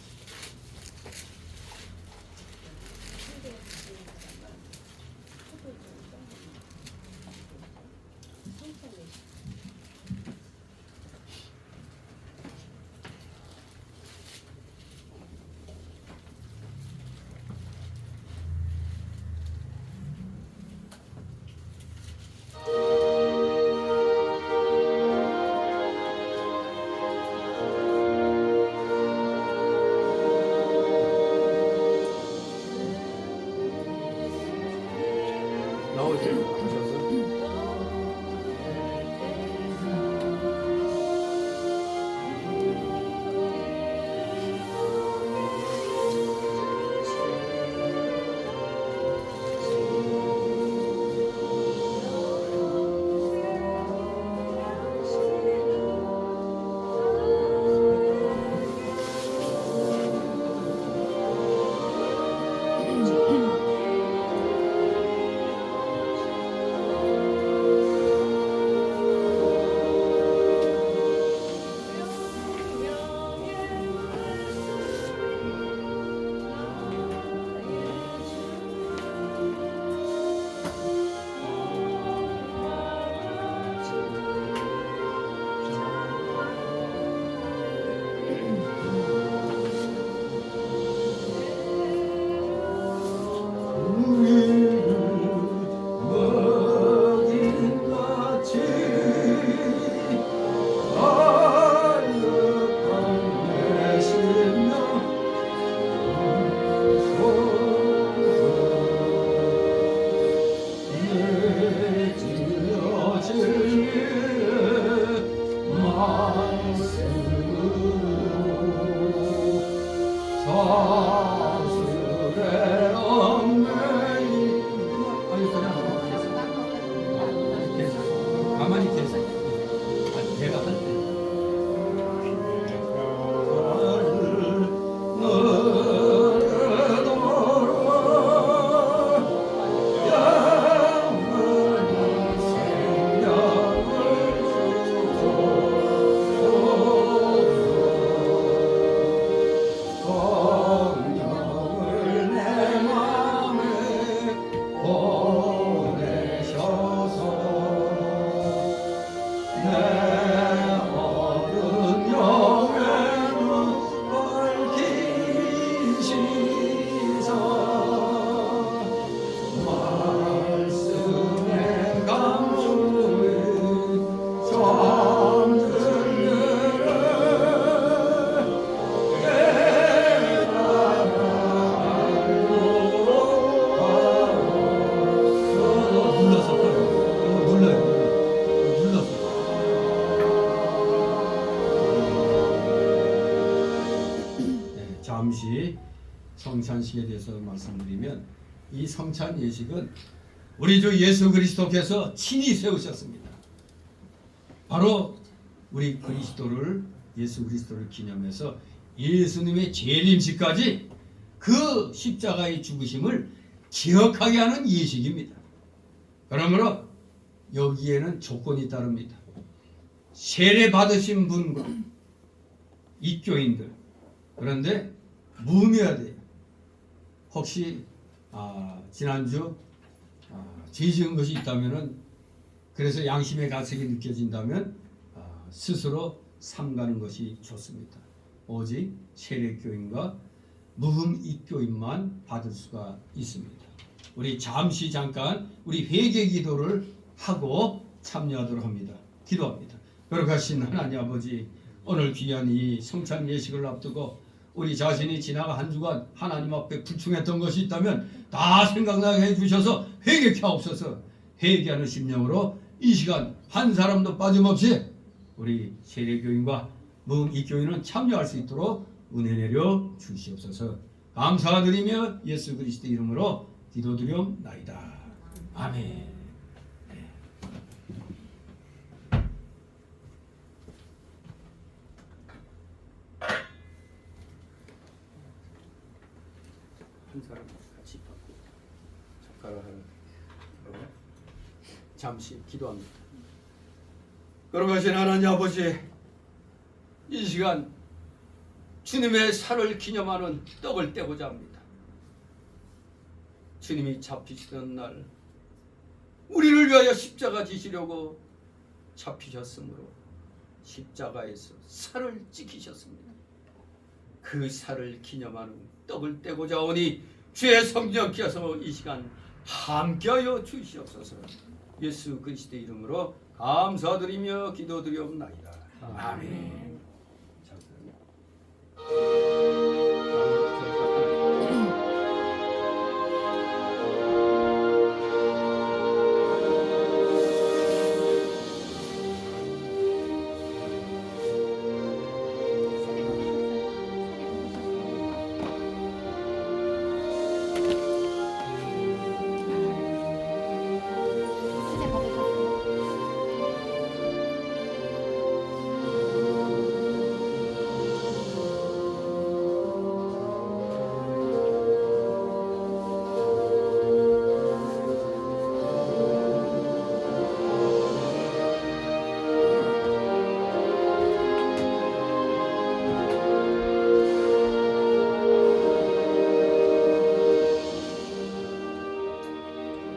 보내셔서 내 어른 영에는 밝힌 시선 말씀의 강수를 잠들게 눌러서 눌러요. 눌러서. 네, 잠시 성찬식에 대해서 말씀드리면 이 성찬 예식은 우리 주 예수 그리스도께서 친히 세우셨습니다. 바로 우리 그리스도를 예수 그리스도를 기념해서 예수님의 재림식까지 그 십자가의 죽으심을 기억하게 하는 예식입니다. 그러므로 여기에는 조건이 따릅니다. 세례 받으신 분과 입교인들, 그런데 무음이어야 돼요. 혹시 지난주 죄 지은 것이 있다면은, 그래서 양심의 가책이 느껴진다면 스스로 삼가는 것이 좋습니다. 오직 세례교인과 무흠 입교인만 받을 수가 있습니다. 우리 잠시 잠깐 우리 회개 기도를 하고 참여하도록 합니다. 기도합니다. 거룩하신 하나님 아버지, 오늘 귀한 이 성찬 예식을 앞두고 우리 자신이 지나가 한 주간 하나님 앞에 불충했던 것이 있다면 다 생각나게 해주셔서 회개케 하옵소서. 회개하는 심령으로 이 시간 한 사람도 빠짐없이 우리 세례교인과 무흠 입교인은 참여할 수 있도록 은혜 내려 주시옵소서. 감사드리며 예수 그리스도 이름으로 기도드리옵나이다. 아멘. 한 사람 같이 받고 젓가락을 잠시 기도합니다. 거룩하신 하나님 아버지, 이 시간 주님의 살을 기념하는 떡을 떼고자 합니다. 주님이 잡히시던 날 우리를 위하여 십자가 지시려고 잡히셨으므로 십자가에서 살을 지키셨습니다. 그 살을 기념하는 떡을 떼고자 오니 주의 성령께서 이 시간 함께하여 주시옵소서. 예수 그리스도 이름으로 감사드리며 기도드리옵나이다. 아멘.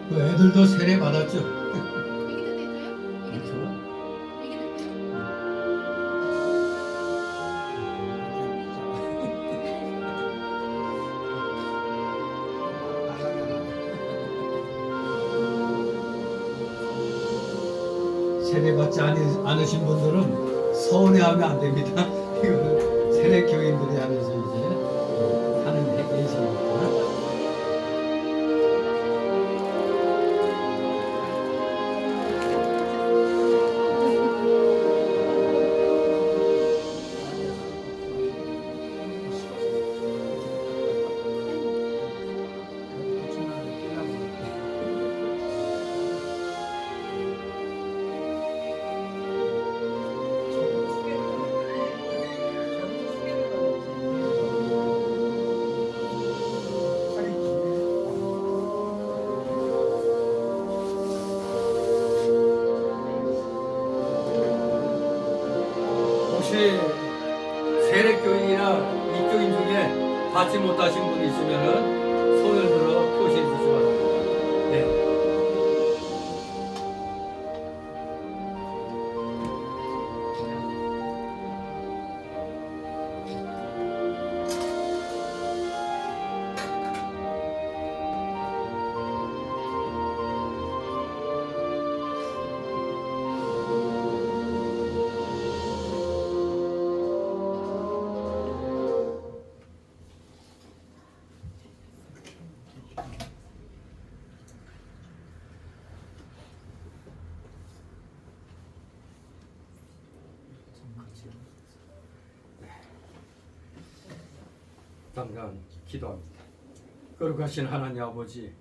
그 애들도 세례 받았죠? 얘기도 되나요? 얘기도 돼요? 세례 받지 않으신 분들은 서운해하면 안 됩니다. 이거는 세례 교인들이 하면서 이제 하는 예식입니다. 혹시 세례교인이나 입교인 중에 받지 못하신 분이 있으면은 손을 들어 표시해 주시기 바랍니다. 네. 잠깐 기도합니다. 거룩하신 하나님 아버지,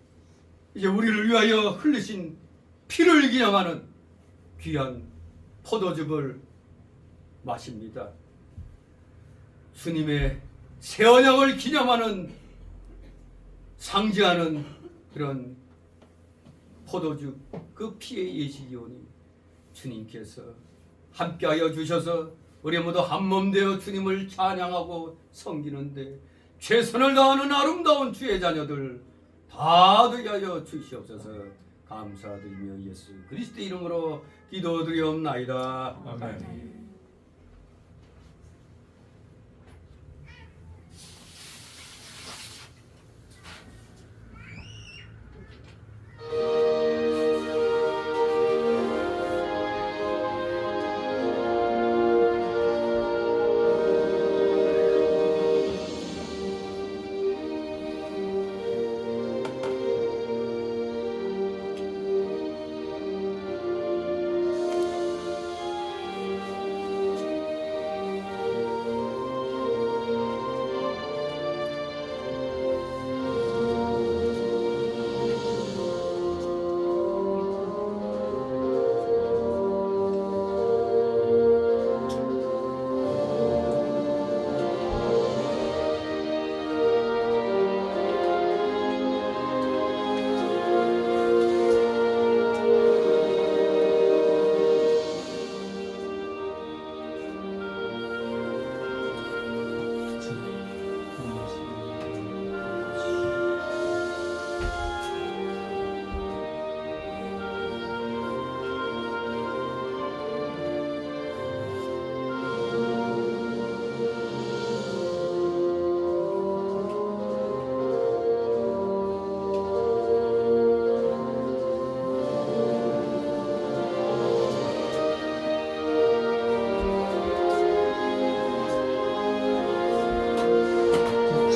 이제 우리를 위하여 흘리신 피를 기념하는 귀한 포도즙을 마십니다. 주님의 새 언약을 기념하는, 상징하는 그런 포도즙, 그 피의 예식이오니 주님께서 함께하여 주셔서 우리 모두 한몸 되어 주님을 찬양하고 섬기는데 최선을 다하는 아름다운 주의 자녀들 다 되게 하여 주시옵소서. 감사드리며 예수 그리스도의 이름으로 기도드리옵나이다. 아멘.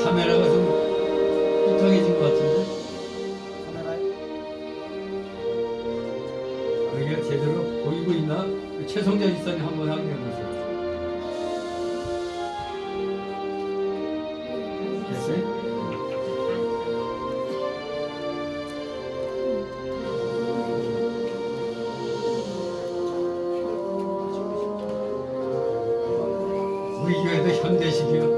카메라가 좀 이상해진 것 같은데? 이게 제대로 보이고 있나? 최성자 집사님 한번 확인해보세요. 됐어요? 우리 교회도 현대식이요.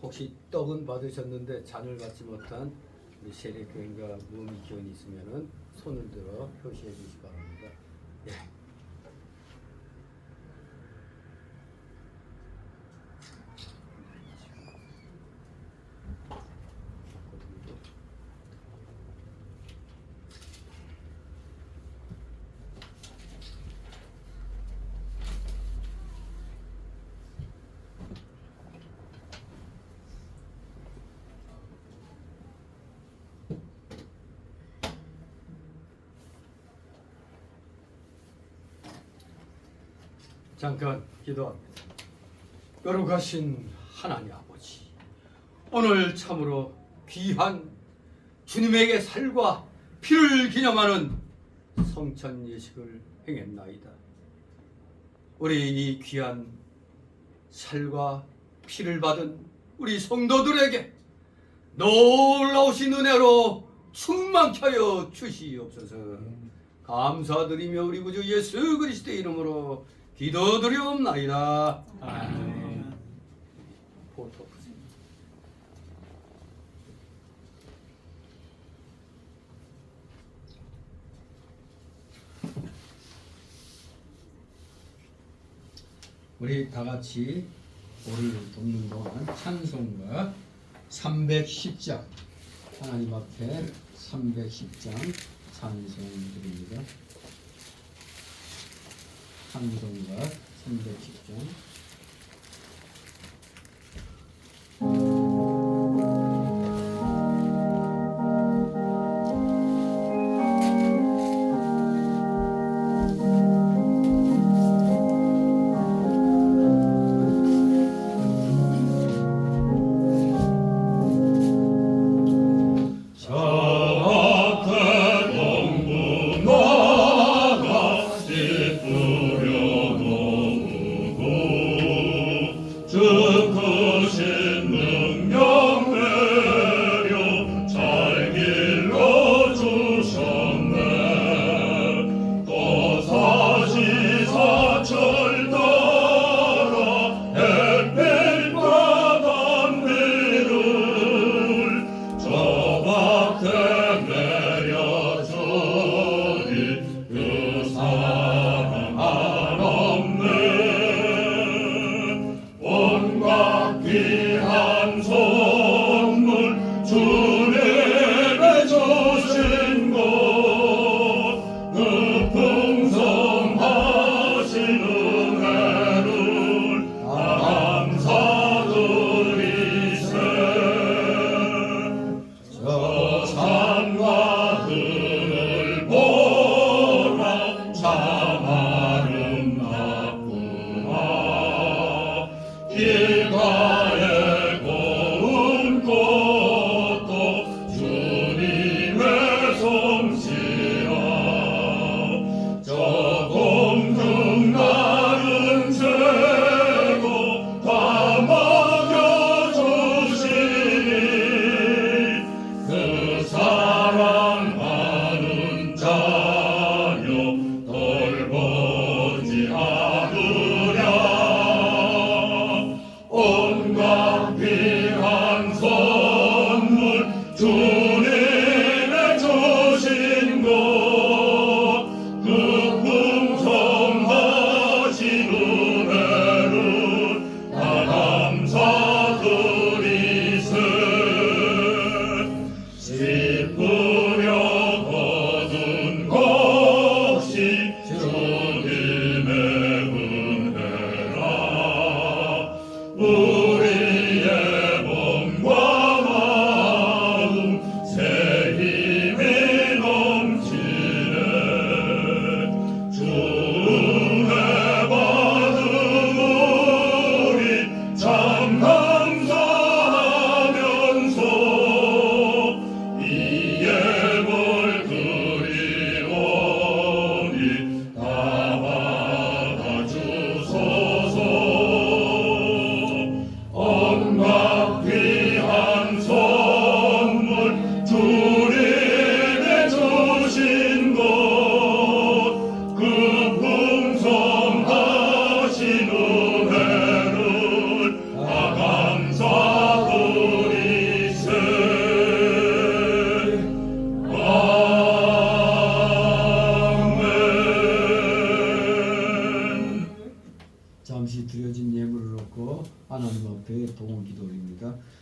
혹시 떡은 받으셨는데 잔을 받지 못한 우리 세례교인과 무미교인이 있으면은 손을 들어 표시해 주시기 바랍니다. 예. 잠깐 기도합니다. 거룩하신 하나님 아버지, 오늘 참으로 귀한 주님에게 살과 피를 기념하는 성찬 예식을 행했나이다. 우리 이 귀한 살과 피를 받은 우리 성도들에게 놀라우신 은혜로 충만케 하여 주시옵소서. 감사드리며 우리 구주 예수 그리스도의 이름으로 기도드리옵나이다. 아멘. 포토. 우리 다 같이 오를 돕는 동안 찬송가 310장 하나님 앞에 310장 찬송 드립니다. 찬송가 310장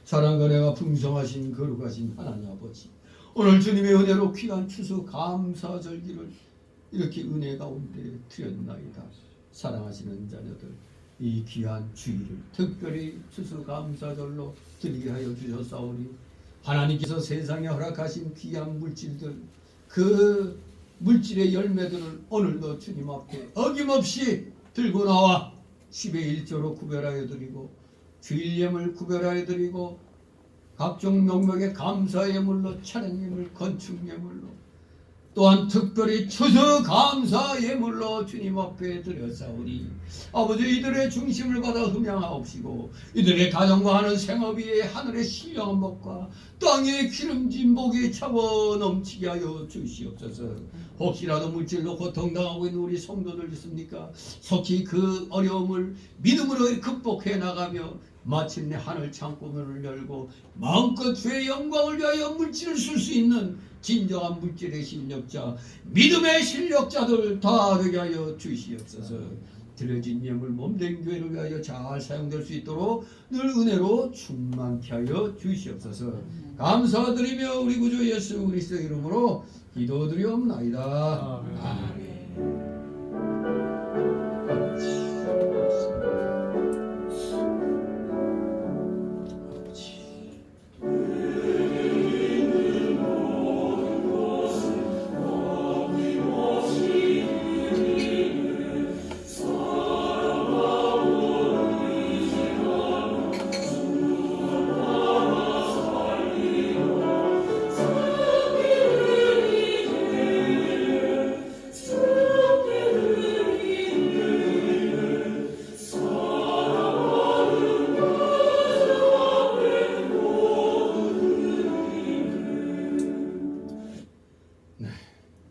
사랑과 은혜가 풍성하신 거룩하신 하나님 아버지, 오늘 주님의 은혜로 귀한 추수 감사절기를 이렇게 은혜 가운데 드렸나이다. 사랑하시는 자녀들, 이 귀한 주일을 특별히 추수 감사절로 드리게 하여 주셨사오니 하나님께서 세상에 허락하신 귀한 물질들, 그 물질의 열매들을 오늘도 주님 앞에 어김없이 들고 나와 10의 1조로 구별하여 드리고 주일 예물 구별하여 드리고 각종 명목의 감사 예물로, 찬양 예물, 건축 예물로 또한 특별히 추수감사 예물로 주님 앞에 드렸사오니 아버지 이들의 중심을 받아 흠양하옵시고 이들의 가정과 하는 생업 위에 하늘의 신령한 복과 땅의 기름진 복이 차고 넘치게 하여 주시옵소서. 혹시라도 물질로 고통당하고 있는 우리 성도들 있습니까? 속히 그 어려움을 믿음으로 극복해 나가며 마침내 하늘 창고문을 열고 마음껏 주의 영광을 위하여 물질을 쓸 수 있는 진정한 물질의 실력자, 믿음의 실력자들 다 되게 하여 주시옵소서. 드려진 예물 몸된 교회를 위하여 잘 사용될 수 있도록 늘 은혜로 충만케 하여 주시옵소서. 감사드리며 우리 구주 예수 그리스도의 이름으로 기도드리옵나이다. 아멘.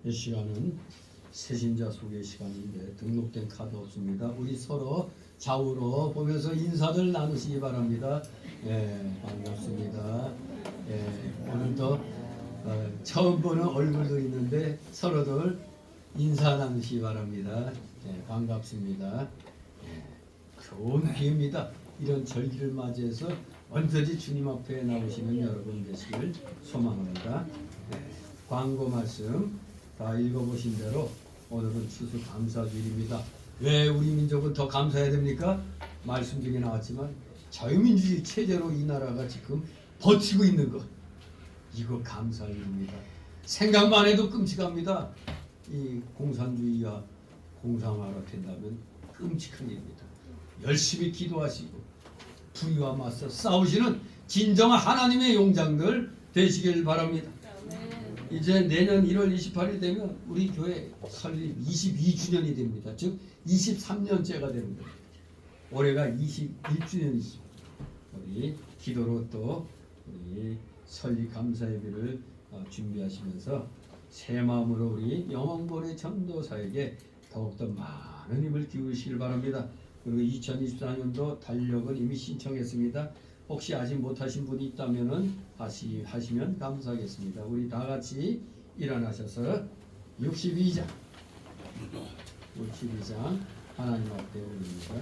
이 시간은 새신자 소개 시간인데 등록된 카드 없습니다. 우리 서로 좌우로 보면서 인사들 나누시기 바랍니다. 예, 반갑습니다. 예, 오늘도 처음 보는 얼굴도 있는데 서로들 인사 나누시기 바랍니다. 예, 반갑습니다. 예, 좋은 기회입니다. 이런 절기를 맞이해서 언제든지 주님 앞에 나오시는 여러분 되시길 소망합니다. 예, 광고 말씀 다 읽어보신 대로 오늘은 추수 감사주일입니다. 왜 우리 민족은 더 감사해야 됩니까? 말씀 중에 나왔지만 자유민주주의 체제로 이 나라가 지금 버티고 있는 것, 이거 감사할 일입니다. 생각만 해도 끔찍합니다. 이 공산주의가 공산화가 된다면 끔찍한 일입니다. 열심히 기도하시고 불의와 맞서 싸우시는 진정한 하나님의 용장들 되시길 바랍니다. 이제 내년 1월 28일 되면 우리 교회 설립 22주년이 됩니다. 즉 23년째가 됩니다. 올해가 21주년이죠. 우리 기도로 또 우리 설립 감사 예배를 준비하시면서 새 마음으로 우리 영원본의 전도사에게 더욱더 많은 힘을 기울이시길 바랍니다. 그리고 2024년도 달력은 이미 신청했습니다. 혹시 아직 못하신 분이 있다면은 다시 하시면 감사하겠습니다. 우리 다 같이 일어나셔서 62장 하나님 앞에 올립니다.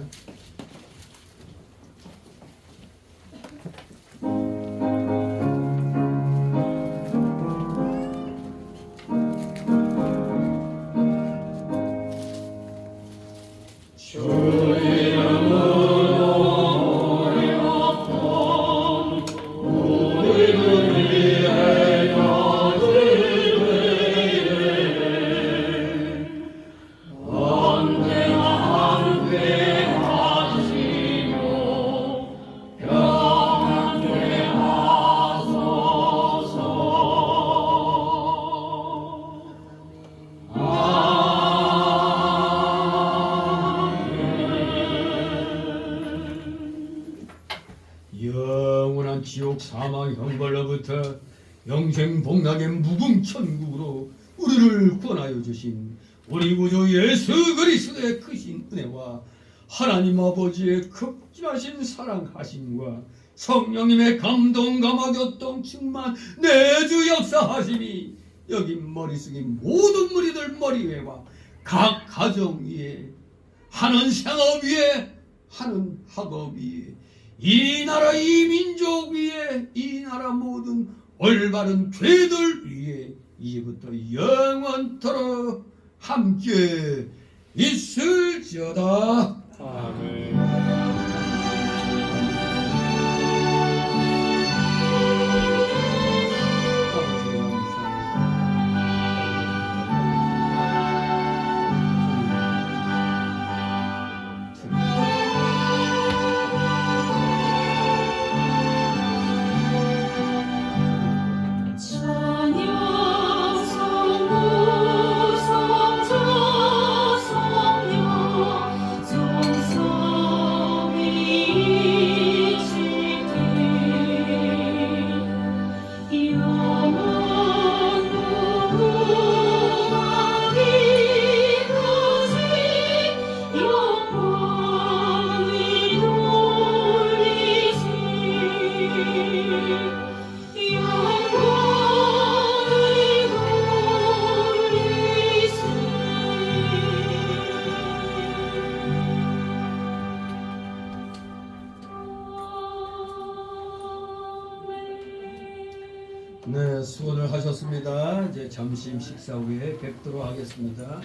영원한 지옥 사망 형벌로부터 영생 복락의 무궁천국으로 우리를 구원하여 주신 우리 구주 예수 그리스도의 크신 은혜와 하나님 아버지의 극진하신 사랑하심과 성령님의 감동 감화 교통 충만 내주 역사하심이 여기 머리 숙인 모든 무리들 머리 위에와 각 가정 위에 하는 생업 위에 하는 학업 위에 이 나라 이 민족 위에 이 나라 모든 올바른 죄들 위에 이제부터 영원토록 함께 있을지어다. 아멘. 찬양 성부 네, 수고를 하셨습니다. 이제 점심 식사 후에 뵙도록 하겠습니다.